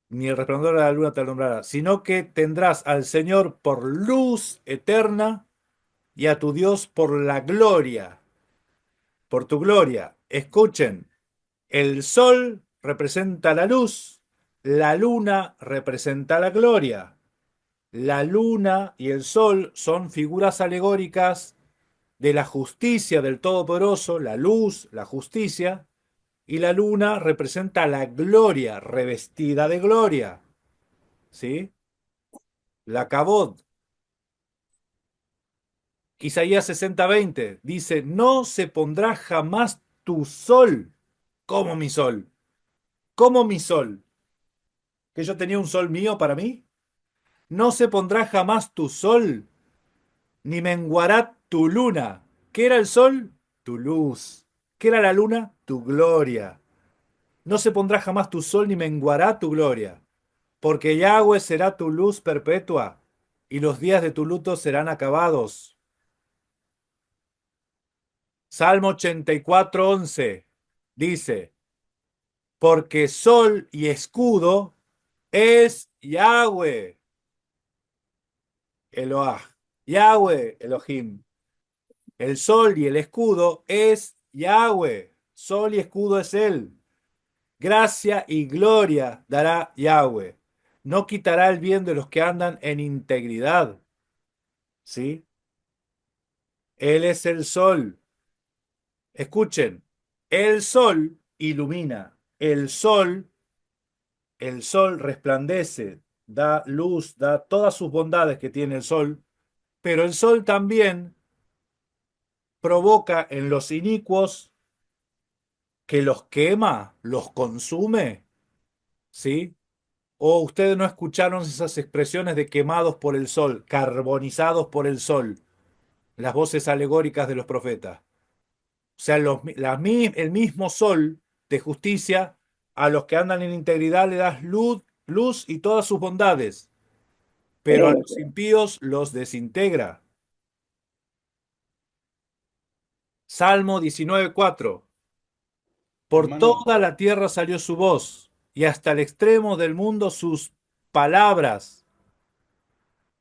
ni el resplandor de la luna te alumbrará, sino que tendrás al Señor por luz eterna y a tu Dios por la gloria, por tu gloria. Escuchen, el sol representa la luz, la luna representa la gloria. La luna y el sol son figuras alegóricas de la justicia del Todopoderoso, la luz, la justicia, y la luna representa la gloria, revestida de gloria, ¿sí? La Kabod. Isaías 60:20 dice, no se pondrá jamás tu sol como mi sol, como mi sol, que yo tenía un sol mío para mí. No se pondrá jamás tu sol, ni menguará tu luna. ¿Qué era el sol? Tu luz. ¿Qué era la luna? Tu gloria. No se pondrá jamás tu sol, ni menguará tu gloria, porque Yahweh será tu luz perpetua, y los días de tu luto serán acabados. Salmo 84:11 dice, porque sol y escudo es Yahweh, Eloah, Yahweh, Elohim. El sol y el escudo es Yahweh, sol y escudo es Él. Gracia y gloria dará Yahweh. No quitará el bien de los que andan en integridad. ¿Sí? Él es el sol. Escuchen, el sol ilumina. El sol resplandece, da luz, da todas sus bondades que tiene el sol, pero el sol también provoca en los inicuos que los quema, los consume, ¿sí? O ustedes no escucharon esas expresiones de quemados por el sol, carbonizados por el sol, las voces alegóricas de los profetas. O sea, el mismo sol de justicia a los que andan en integridad le das luz, luz y todas sus bondades, pero a los impíos los desintegra. Salmo 19:4. Por Hermano, toda la tierra salió su voz, y hasta el extremo del mundo sus palabras.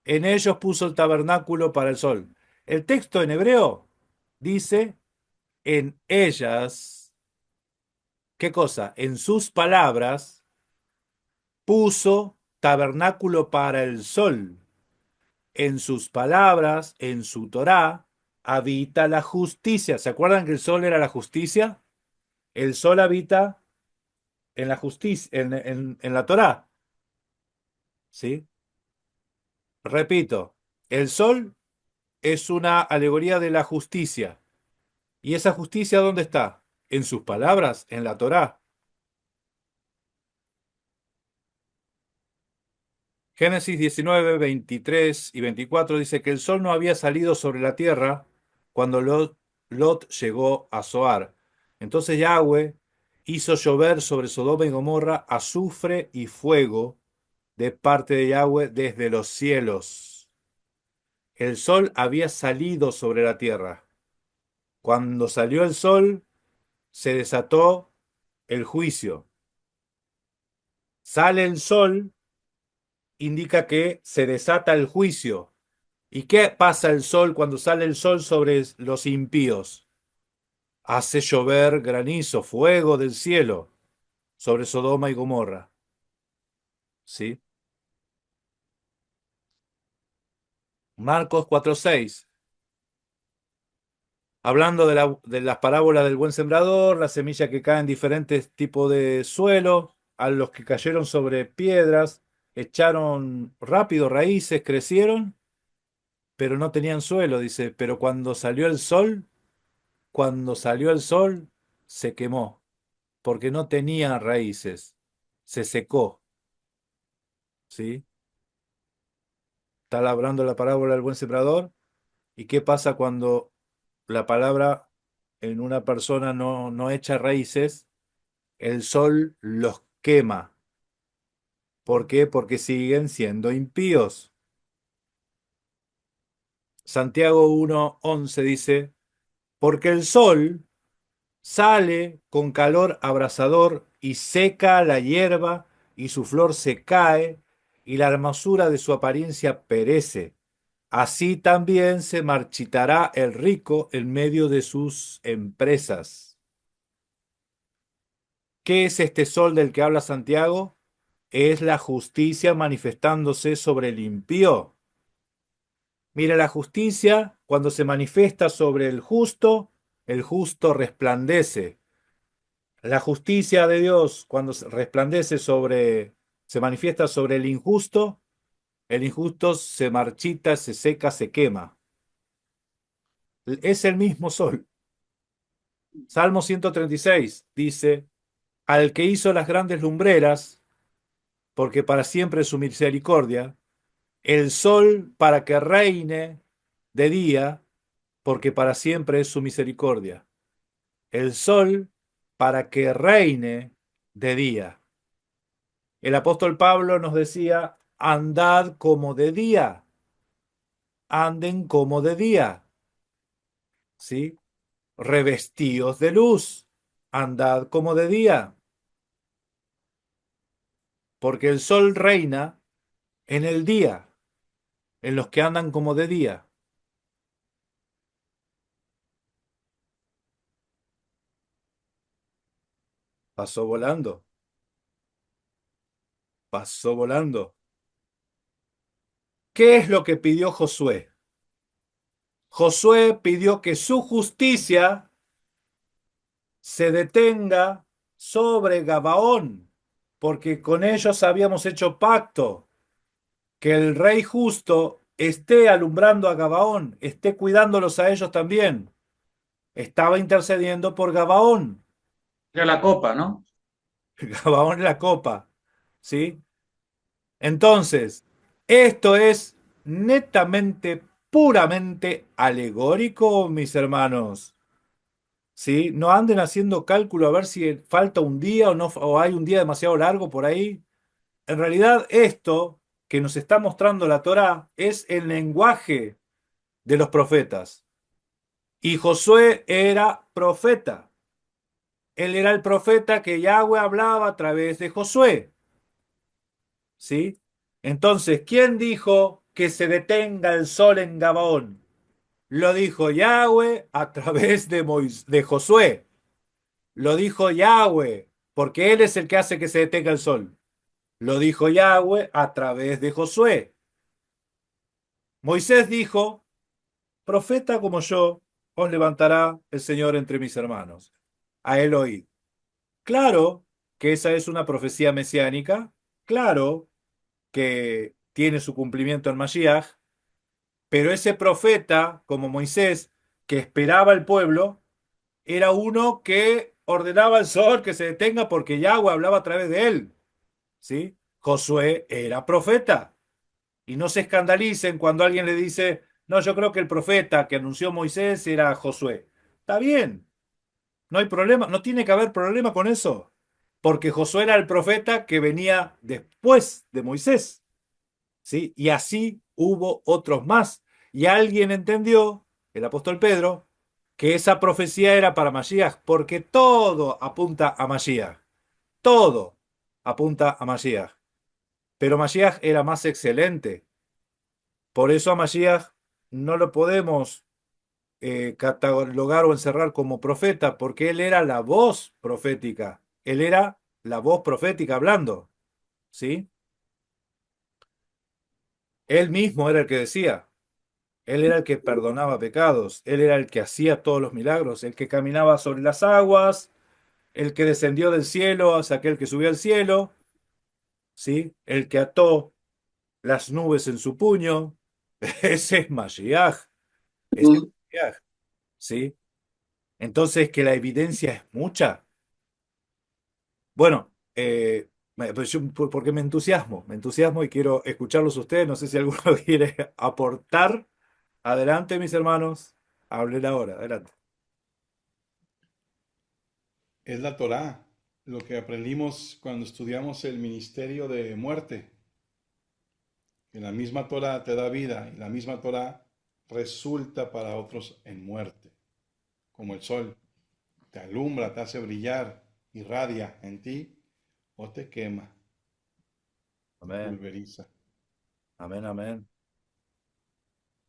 En ellos puso el tabernáculo para el sol. El texto en hebreo dice, en ellas, ¿qué cosa? En sus palabras puso tabernáculo para el sol. En sus palabras, en su Torá, habita la justicia. ¿Se acuerdan que el sol era la justicia? El sol habita en la justicia, en la Torá. ¿Sí? Repito, el sol es una alegoría de la justicia. ¿Y esa justicia dónde está? En sus palabras, en la Torá. Génesis 19, 23 y 24 dice que el sol no había salido sobre la tierra cuando Lot llegó a Zoar. Entonces Yahweh hizo llover sobre Sodoma y Gomorra azufre y fuego de parte de Yahweh desde los cielos. El sol había salido sobre la tierra. Cuando salió el sol, se desató el juicio. Sale el sol, indica que se desata el juicio. ¿Y qué pasa el sol cuando sale el sol sobre los impíos? Hace llover granizo, fuego del cielo sobre Sodoma y Gomorra. ¿Sí? Marcos 4:6. Hablando de las parábolas del buen sembrador, la semilla que cae en diferentes tipos de suelo, a los que cayeron sobre piedras, echaron rápido raíces, crecieron, pero no tenían suelo, dice, pero cuando salió el sol, se quemó, porque no tenía raíces, se secó, ¿sí? Está hablando la parábola del buen sembrador, ¿y qué pasa cuando la palabra en una persona no echa raíces? El sol los quema. ¿Por qué? Porque siguen siendo impíos. Santiago 1:11 dice, porque el sol sale con calor abrasador y seca la hierba y su flor se cae y la hermosura de su apariencia perece. Así también se marchitará el rico en medio de sus empresas. ¿Qué es este sol del que habla Santiago? es la justicia manifestándose sobre el impío. Mira, la justicia, cuando se manifiesta sobre el justo resplandece. La justicia de Dios, cuando se manifiesta sobre el injusto se marchita, se seca, se quema. Es el mismo sol. Salmo 136 dice, al que hizo las grandes lumbreras, porque para siempre es su misericordia, el sol para que reine de día, porque para siempre es su misericordia. El sol para que reine de día. El apóstol Pablo nos decía, andad como de día, anden como de día, ¿sí? Revestíos de luz, andad como de día, porque el sol reina en el día, en los que andan como de día. Pasó volando, pasó volando. ¿Qué es lo que pidió Josué? Josué pidió que su justicia se detenga sobre Gabaón, porque con ellos habíamos hecho pacto, que el rey justo esté alumbrando a Gabaón, esté cuidándolos a ellos también. Estaba intercediendo por Gabaón. Era la copa, ¿no? Gabaón en la copa, ¿sí? Entonces, esto es netamente, puramente alegórico, mis hermanos. ¿Sí? No anden haciendo cálculo a ver si falta un día o no, o hay un día demasiado largo por ahí. En realidad, esto que nos está mostrando la Torá es el lenguaje de los profetas. Y Josué era profeta. Él era el profeta que Yahweh hablaba a través de Josué. ¿Sí? Entonces, ¿quién dijo que se detenga el sol en Gabaón? Lo dijo Yahweh a través de Josué. Lo dijo Yahweh, porque Él es el que hace que se detenga el sol. Lo dijo Yahweh a través de Josué. Moisés dijo, profeta como yo, os levantará el Señor entre mis hermanos. A él oíd. Claro que esa es una profecía mesiánica, claro que tiene su cumplimiento en Mashiach, pero ese profeta, como Moisés, que esperaba al pueblo, era uno que ordenaba al sol que se detenga porque Yahweh hablaba a través de él. ¿Sí? Josué era profeta. Y no se escandalicen cuando alguien le dice, no, yo creo que el profeta que anunció Moisés era Josué. Está bien, no hay problema, no tiene que haber problema con eso, porque Josué era el profeta que venía después de Moisés, ¿sí? Y así hubo otros más. Y alguien entendió, el apóstol Pedro, que esa profecía era para Mashiach, porque todo apunta a Mashiach, todo apunta a Mashiach. Pero Mashiach era más excelente. Por eso a Mashiach no lo podemos catalogar o encerrar como profeta, porque él era la voz profética. Él era la voz profética hablando, ¿sí? Él mismo era el que decía, él era el que perdonaba pecados, él era el que hacía todos los milagros, el que caminaba sobre las aguas, el que descendió del cielo hacia aquel que subió al cielo, ¿sí? El que ató las nubes en su puño. Ese es Mashiach, ese es Mashiach, ¿sí? Entonces, que la evidencia es mucha. Bueno, pues porque me entusiasmo y quiero escucharlos a ustedes. No sé si alguno quiere aportar. Adelante, mis hermanos, hablen ahora, adelante. Es la Torá, lo que aprendimos cuando estudiamos el ministerio de muerte. Que la misma Torá te da vida y la misma Torá resulta para otros en muerte, como el sol. Te alumbra, te hace brillar, irradia en ti o te quema, te Amén, pulveriza. amén, amén.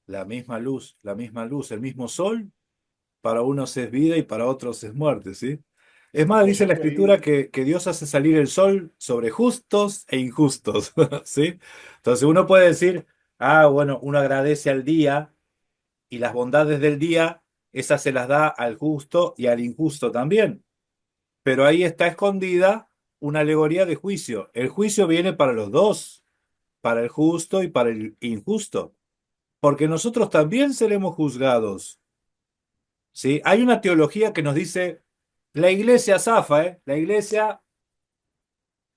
La misma luz, el mismo sol, para unos es vida y para otros es muerte, ¿sí? Es más, dice José la fue escritura herido. que Dios hace salir el sol sobre justos e injustos, ¿sí? Entonces uno puede decir, ah, bueno, uno agradece al día y las bondades del día, esas se las da al justo y al injusto también. Pero ahí está escondida una alegoría de juicio. El juicio viene para los dos, para el justo y para el injusto, porque nosotros también seremos juzgados, ¿sí? Hay una teología que nos dice, la iglesia zafa, ¿eh? La iglesia,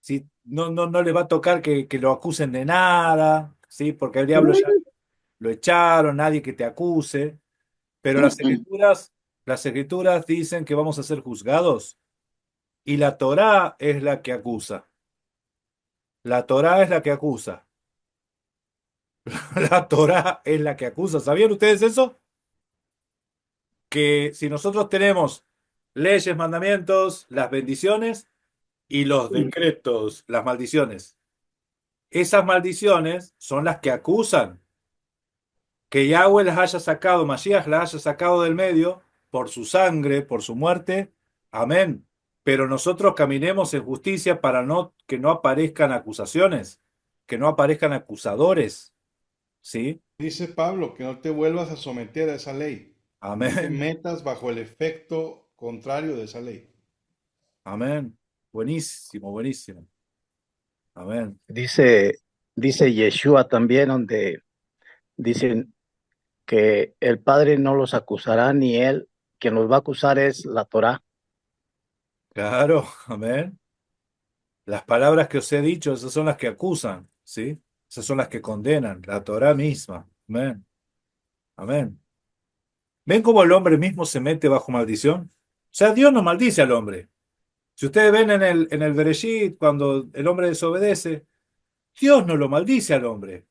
¿sí? No les va a tocar que lo acusen de nada, ¿sí? Porque el diablo ya lo echaron, nadie que te acuse, pero las escrituras dicen que vamos a ser juzgados y la Torá es la que acusa. La Torá es la que acusa. La Torá es la que acusa. ¿Sabían ustedes eso? Que si nosotros tenemos leyes, mandamientos, las bendiciones y los decretos, las maldiciones, esas maldiciones son las que acusan. Que Yahweh las haya sacado, Mashiach las haya sacado del medio por su sangre, por su muerte. Amén. Pero nosotros caminemos en justicia para que no aparezcan acusaciones, que no aparezcan acusadores. ¿Sí? Dice Pablo que no te vuelvas a someter a esa ley. No te Amén. metas bajo el efecto contrario de esa ley. Amén. Buenísimo, buenísimo. Amén. Dice Yeshua también, donde dicen que el Padre no los acusará ni él, quien los va a acusar es la Torá. Claro, amén. Las palabras que os he dicho, esas son las que acusan, ¿sí? Esas son las que condenan, la Torá misma. Amén. Amén. ¿Ven cómo el hombre mismo se mete bajo maldición? O sea, Dios no maldice al hombre. Si ustedes ven en el Bereshit, cuando el hombre desobedece, Dios no lo maldice al hombre,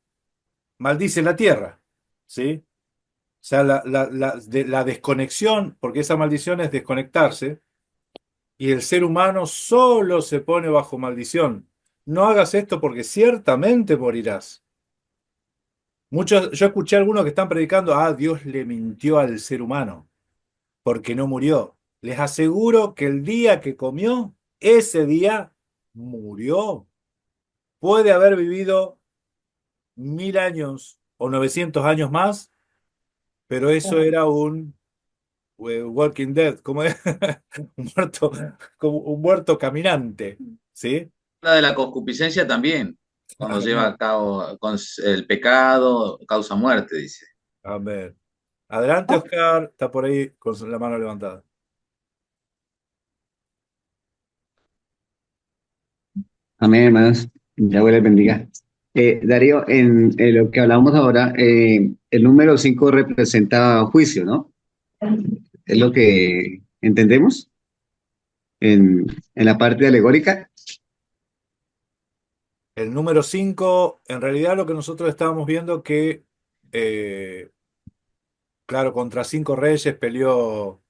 maldice la tierra, ¿sí? O sea, la desconexión, porque esa maldición es desconectarse, y el ser humano solo se pone bajo maldición. No hagas esto porque ciertamente morirás. Yo escuché a algunos que están predicando, ah, Dios le mintió al ser humano porque no murió. Les aseguro que el día que comió, ese día murió. Puede haber vivido 1000 años o 900 años más, pero eso era un Walking Dead, como es un muerto, como un muerto caminante, ¿sí? La de la concupiscencia también, cuando lleva Amén. a cabo con el pecado, causa muerte, dice. Amén. Adelante, Oscar, está por ahí con la mano levantada. Amén, hermanos. Yahweh les bendiga. Darío, en lo que hablamos ahora, el número 5 representa juicio, ¿no? Es lo que entendemos en la parte alegórica. El número 5, en realidad lo que nosotros estábamos viendo que, claro, contra 5 reyes peleó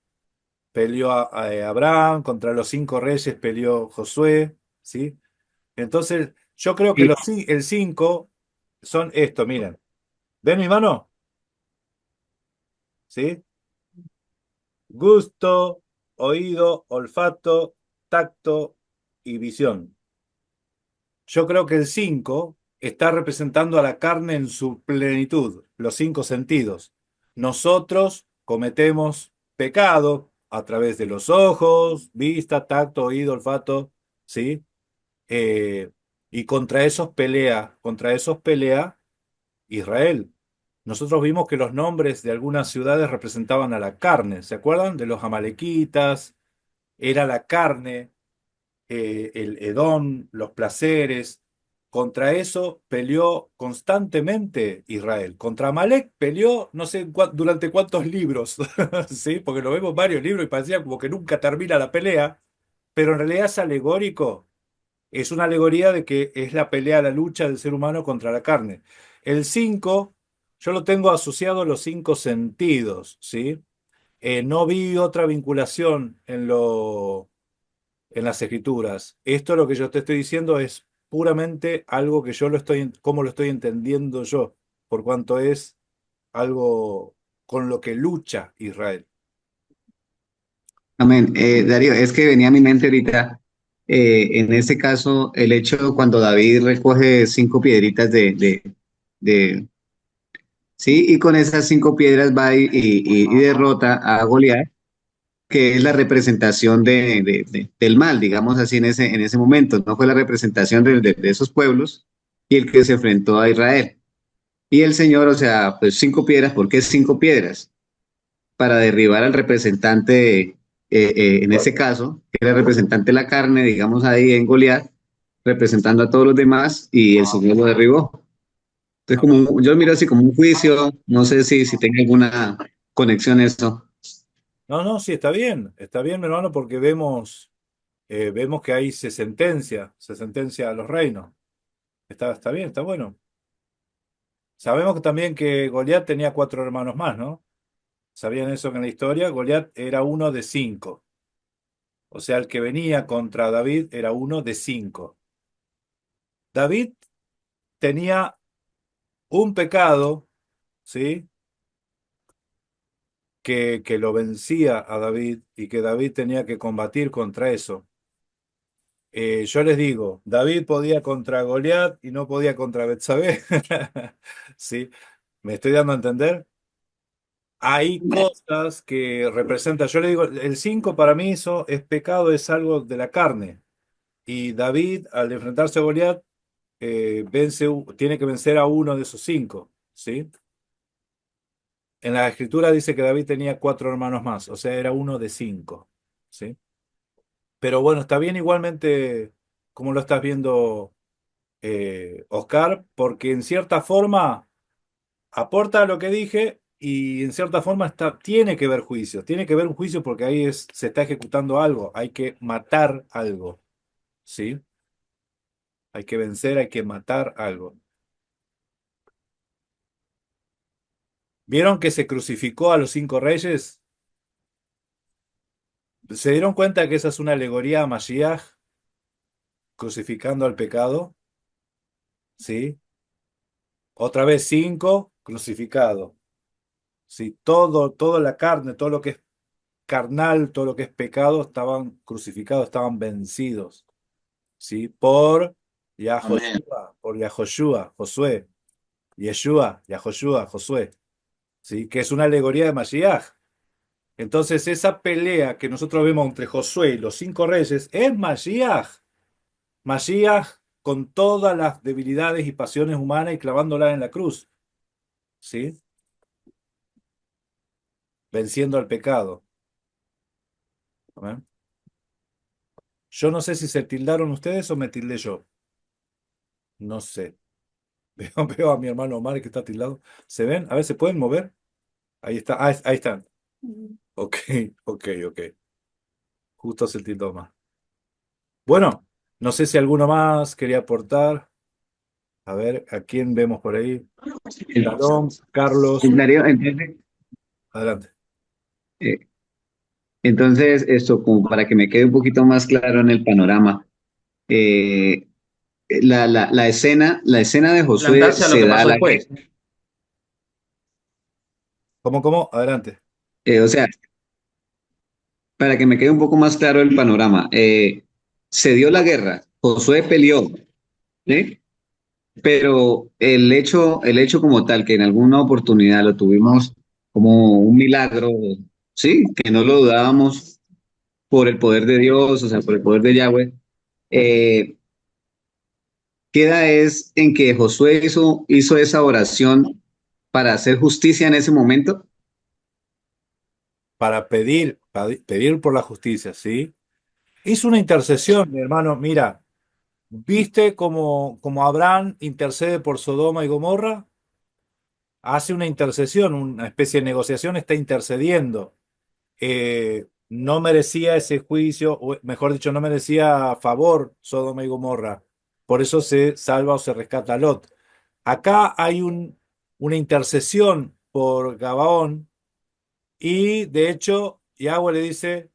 a Abraham, contra los 5 reyes peleó Josué, ¿sí? Entonces, yo creo que Y el 5 son esto, miren. ¿Ven mi mano? ¿Sí? Gusto, oído, olfato, tacto y visión. Yo creo que el 5 está representando a la carne en su plenitud, los 5 sentidos. Nosotros cometemos pecado a través de los ojos, vista, tacto, oído, olfato, ¿sí? Eh, y contra esos pelea Israel. Nosotros vimos que los nombres de algunas ciudades representaban a la carne, ¿se acuerdan? De los amalequitas, era la carne, el Edom, los placeres. Contra eso peleó constantemente Israel. Contra Amalek peleó no sé durante cuántos libros, ¿sí? Porque lo vemos en varios libros y parecía como que nunca termina la pelea, pero en realidad es alegórico. Es una alegoría de que es la pelea, la lucha del ser humano contra la carne. El 5 yo lo tengo asociado a los 5 sentidos, ¿sí? No vi otra vinculación en las escrituras. Esto lo que yo te estoy diciendo es puramente algo que yo cómo lo estoy entendiendo yo, por cuanto es algo con lo que lucha Israel. Amén. Darío, es que venía a mi mente ahorita, en este caso, el hecho cuando David recoge 5 piedritas de, sí, y con esas 5 piedras va y derrota a Goliat, que es la representación del mal, digamos así, en ese momento, no fue la representación de esos pueblos y el que se enfrentó a Israel. Y el Señor, o sea, pues 5 piedras, ¿por qué 5 piedras? Para derribar al representante, en ese caso, que era el representante de la carne, digamos ahí en Goliat, representando a todos los demás, y el Señor lo derribó. Entonces, yo lo miro así como un juicio, no sé si tenga alguna conexión eso. No, no, sí, está bien, mi hermano, porque vemos que ahí se sentencia a los reinos. Está bien, está bueno. Sabemos que también que Goliat tenía 4 hermanos más, ¿no? ¿Sabían eso que en la historia? Goliat era uno de 5. O sea, el que venía contra David era uno de 5. David tenía un pecado, ¿sí? Que lo vencía a David y que David tenía que combatir contra eso. Yo les digo, David podía contra Goliat y no podía contra Betsabé. ¿Sí? ¿Me estoy dando a entender? Hay cosas que representan, yo le digo, el 5 para mí eso es pecado, es algo de la carne. Y David, al enfrentarse a Goliat, tiene que vencer a uno de esos 5, ¿sí? En la escritura dice que David tenía 4 hermanos más, o sea, era uno de 5, ¿sí? Pero bueno, está bien igualmente como lo estás viendo, Oscar, porque en cierta forma aporta lo que dije y en cierta forma tiene que ver juicio, tiene que ver un juicio porque ahí se está ejecutando algo, hay que matar algo, ¿sí? Hay que vencer, hay que matar algo. ¿Vieron que se crucificó a los 5 reyes? ¿Se dieron cuenta que esa es una alegoría a Mashiach crucificando al pecado? ¿Sí? Otra vez 5 crucificado. ¿Sí? Toda la carne, todo lo que es carnal, todo lo que es pecado, estaban crucificados, estaban vencidos. ¿Sí? Por Amén. Yahoshua, por Yahoshua, Josué, Yeshua, Yahoshua, Josué. ¿Sí? Que es una alegoría de Mashiach. Entonces, esa pelea que nosotros vemos entre Josué y los 5 reyes es Mashiach. Mashiach con todas las debilidades y pasiones humanas y clavándola en la cruz. ¿Sí? Venciendo al pecado. Amén. Yo no sé si se tildaron ustedes o me tildé yo. No sé. Veo a mi hermano Omar que está tildado. ¿Se ven? A ver, ¿se pueden mover? Ahí está. Ah, ahí están. Ok, ok. Justo se tildó más. Bueno, no sé si alguno más quería aportar. A ver, ¿a quién vemos por ahí? Shalom, Carlos, Darío, entonces, adelante. eh, entonces, esto como para que me quede un poquito más claro en el panorama, eh, la escena de Josué Adelantarse a lo se que da a pasó la guerra. después. ¿Cómo? Adelante. O sea, para que me quede un poco más claro el panorama, se dio la guerra, Josué peleó, ¿sí? Pero el hecho como tal, que en alguna oportunidad lo tuvimos como un milagro, ¿sí? Que no lo dudábamos por el poder de Dios, o sea, por el poder de Yahweh, eh, queda es en que Josué hizo esa oración para hacer justicia en ese momento. Para pedir por la justicia, ¿sí? Hizo una intercesión, mi hermano. Mira, ¿viste cómo Abraham intercede por Sodoma y Gomorra? Hace una intercesión, una especie de negociación, está intercediendo. No merecía ese juicio, o mejor dicho, no merecía favor Sodoma y Gomorra. Por eso se salva o se rescata a Lot. Acá hay una intercesión por Gabaón y de hecho Yahweh le dice,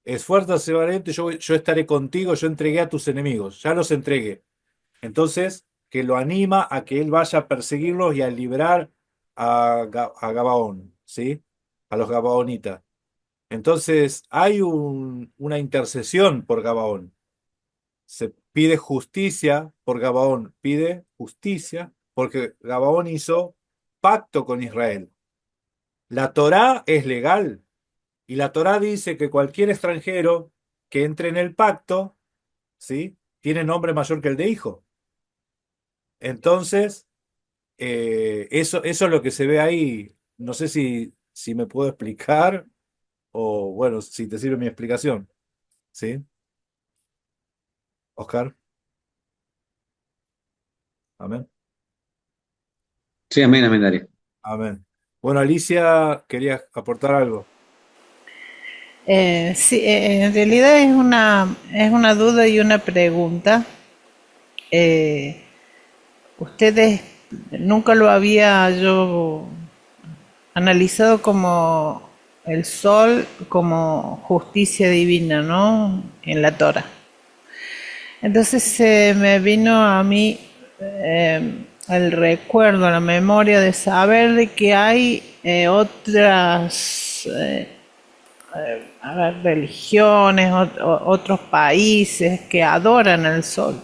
esfuérzate valiente, yo estaré contigo, yo entregué a tus enemigos, ya los entregué. Entonces, que lo anima a que él vaya a perseguirlos y a liberar a Gabaón, ¿sí? A los Gabaonitas. Entonces hay una intercesión por Gabaón. Se pide justicia por Gabaón, pide justicia porque Gabaón hizo pacto con Israel. La Torá es legal y la Torá dice que cualquier extranjero que entre en el pacto, ¿sí?, tiene nombre mayor que el de hijo. Entonces, eso es lo que se ve ahí. No sé si me puedo explicar o, bueno, si te sirve mi explicación. ¿Sí? Oscar. Amén. Sí, amén, amén, Darío. Amén. Bueno, Alicia, quería aportar algo. Sí, en realidad es una duda y una pregunta. Eh, Ustedes nunca lo había yo analizado como el sol como justicia divina, ¿no? En la Torah. Entonces me vino a mí el recuerdo, la memoria de saber de que hay otras a ver, religiones, otros países que adoran al sol.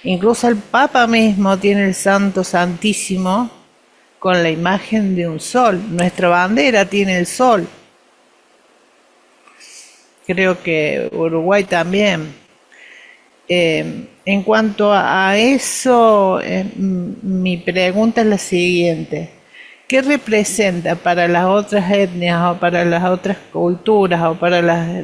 Incluso el Papa mismo tiene el Santo Santísimo con la imagen de un sol. Nuestra bandera tiene el sol. Creo que Uruguay también. En cuanto a eso, mi pregunta es la siguiente. ¿Qué representa para las otras etnias o para las otras culturas o para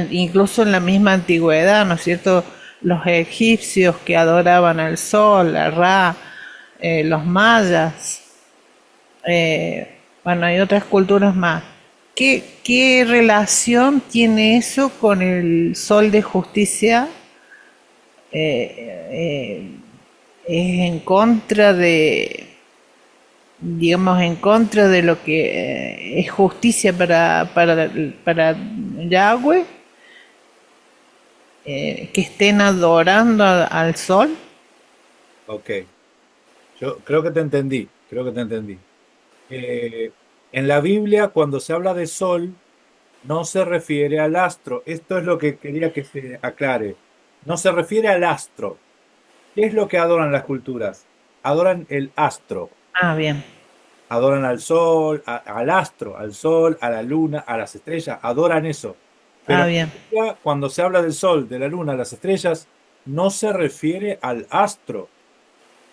incluso en la misma antigüedad, ¿no es cierto? Los egipcios que adoraban al sol, a Ra, los mayas, bueno, hay otras culturas más. ¿Qué relación tiene eso con el sol de justicia? Es en contra de, digamos, en contra de lo que es justicia para Yahweh, que estén adorando al sol. Ok. Yo creo que te entendí. Creo que te entendí. En la Biblia, cuando se habla de sol, no se refiere al astro. Esto es lo que quería que se aclare. No se refiere al astro. ¿Qué es lo que adoran las culturas? Adoran el astro. Ah, bien. Adoran al sol, al astro, al sol, a la luna, a las estrellas. Adoran eso. Pero Ah, bien. cuando se habla del sol, de la luna, las estrellas, no se refiere al astro,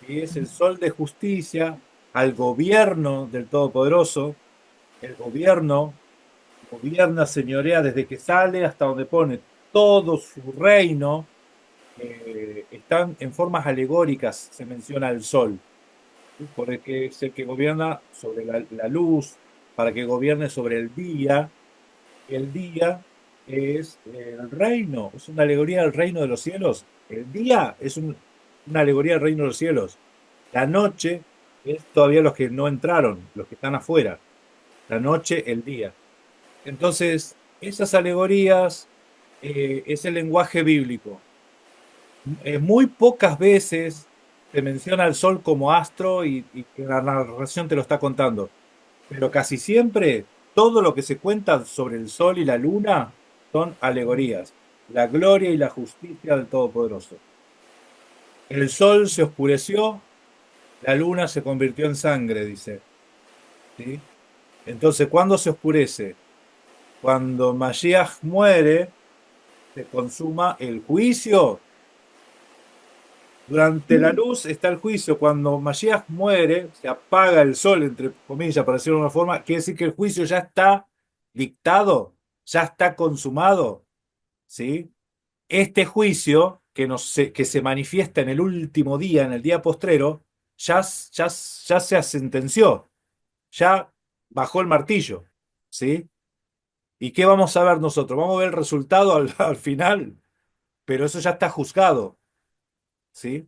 que es el sol de justicia, al gobierno del Todopoderoso. El gobierno gobierna, señorea desde que sale hasta donde pone todo su reino. Están en formas alegóricas, se menciona el sol, ¿sí? Porque es el que gobierna sobre la luz, para que gobierne sobre el día. El día es el reino, es una alegoría del reino de los cielos. El día es una alegoría del reino de los cielos. La noche es todavía los que no entraron, los que están afuera. La noche, el día. Entonces, esas alegorías es el lenguaje bíblico. Muy pocas veces se menciona al sol como astro y que la narración te lo está contando. Pero casi siempre todo lo que se cuenta sobre el sol y la luna son alegorías. La gloria y la justicia del Todopoderoso. El sol se oscureció, la luna se convirtió en sangre, dice. ¿Sí? Entonces, ¿cuándo se oscurece? Cuando Mashiach muere, se consuma el juicio. Durante la luz está el juicio. Cuando Mashiach muere, se apaga el sol, entre comillas, para decirlo de una forma, quiere decir que el juicio ya está dictado, ya está consumado. ¿Sí? Este juicio que se manifiesta en el último día, en el día postrero, ya se sentenció, ya bajó el martillo. ¿Sí? ¿Y qué vamos a ver nosotros? Vamos a ver el resultado al final, pero eso ya está juzgado. ¿Sí?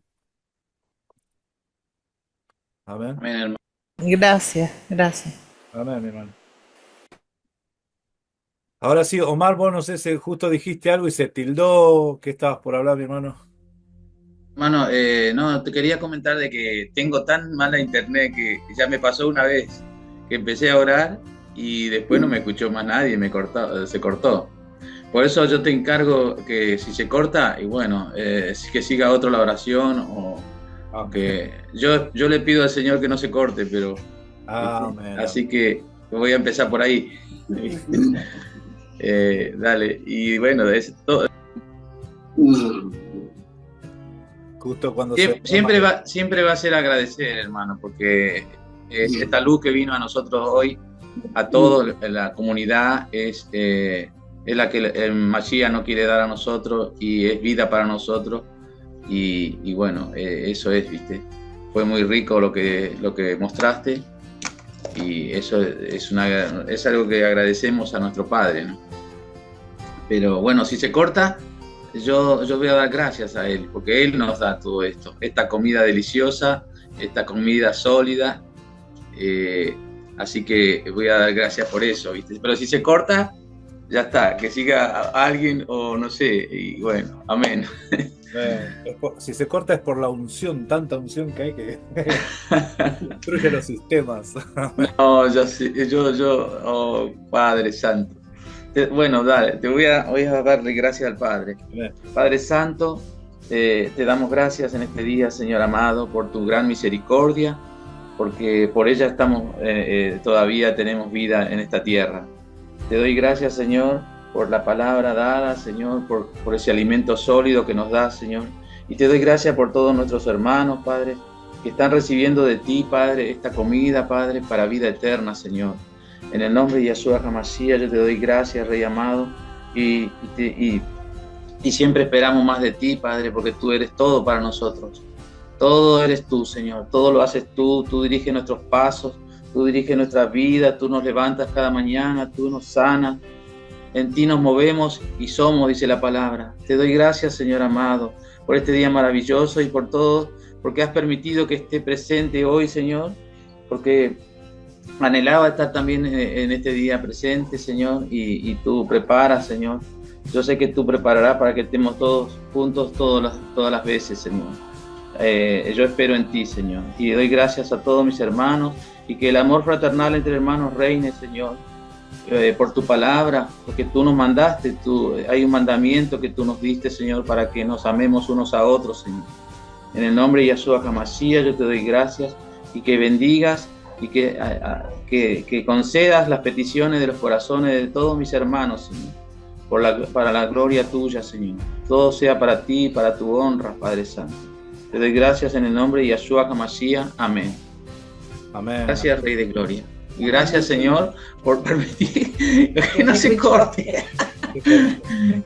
Amén. Amén, hermano. Gracias, gracias. Amén, mi hermano. Ahora sí, Omar, vos no sé si justo dijiste algo y se tildó. ¿Qué estabas por hablar, mi hermano? Hermano, no, te quería comentar de que tengo tan mala internet que ya me pasó una vez que empecé a orar y después no me escuchó más nadie, se cortó. Por eso yo te encargo que si se corta, y bueno, que siga otro la oración, o que yo le pido al Señor que no se corte, pero Amén. así que voy a empezar por ahí. Dale, y bueno, es todo. Justo cuando Siempre va a ser agradecer, hermano, porque esta luz que vino a nosotros hoy, a toda la comunidad, es la que el Mashiach no quiere dar a nosotros, y es vida para nosotros, y bueno, eso es, ¿viste? Fue muy rico lo que mostraste, y eso es algo que agradecemos a nuestro Padre, ¿no? Pero bueno, si se corta, yo voy a dar gracias a Él, porque Él nos da todo esto, esta comida deliciosa, esta comida sólida, así que voy a dar gracias por eso, ¿viste? Pero si se corta, ya está, que siga alguien, o no sé, y bueno, amén. Si se corta es por la unción, tanta unción que hay que destruye los sistemas. No, oh, Padre Santo. Bueno, dale, voy a darle gracias al Padre. Padre Santo, te damos gracias en este día, Señor amado, por tu gran misericordia, porque por ella todavía tenemos vida en esta tierra. Te doy gracias, Señor, por la palabra dada, Señor, por ese alimento sólido que nos das, Señor. Y te doy gracias por todos nuestros hermanos, Padre, que están recibiendo de ti, Padre, esta comida, Padre, para vida eterna, Señor. En el nombre de Yeshua HaMashiach, yo te doy gracias, Rey amado, y siempre esperamos más de ti, Padre, porque tú eres todo para nosotros. Todo eres tú, Señor, todo lo haces tú diriges nuestros pasos, tú diriges nuestra vida, tú nos levantas cada mañana, tú nos sanas. En ti nos movemos y somos, dice la palabra. Te doy gracias, Señor amado, por este día maravilloso y por todo, porque has permitido que esté presente hoy, Señor, porque anhelaba estar también en este día presente, Señor, y tú preparas, Señor. Yo sé que tú prepararás para que estemos todos juntos todas las veces, Señor. Yo espero en ti, Señor, y doy gracias a todos mis hermanos, y que el amor fraternal entre hermanos reine, Señor, por tu palabra, porque tú nos mandaste, hay un mandamiento que tú nos diste, Señor, para que nos amemos unos a otros, Señor. En el nombre de Yeshua HaMashiach yo te doy gracias, y que bendigas y que concedas las peticiones de los corazones de todos mis hermanos, Señor, para la gloria tuya, Señor. Todo sea para ti, para tu honra, Padre Santo. Te doy gracias en el nombre de Yeshua HaMashiach. Amén. Amén. Gracias, Rey de Gloria. Y gracias, Señor, por permitir que no se corte.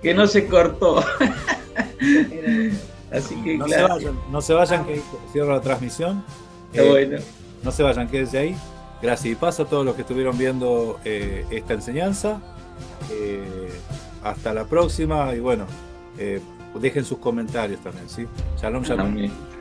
Que no se cortó. Así que no se vayan, que cierro la transmisión. Bueno. No se vayan, quédense ahí. Gracias y paz a todos los que estuvieron viendo esta enseñanza. Hasta la próxima, y bueno, dejen sus comentarios también, ¿sí? Shalom, shalom. Amén.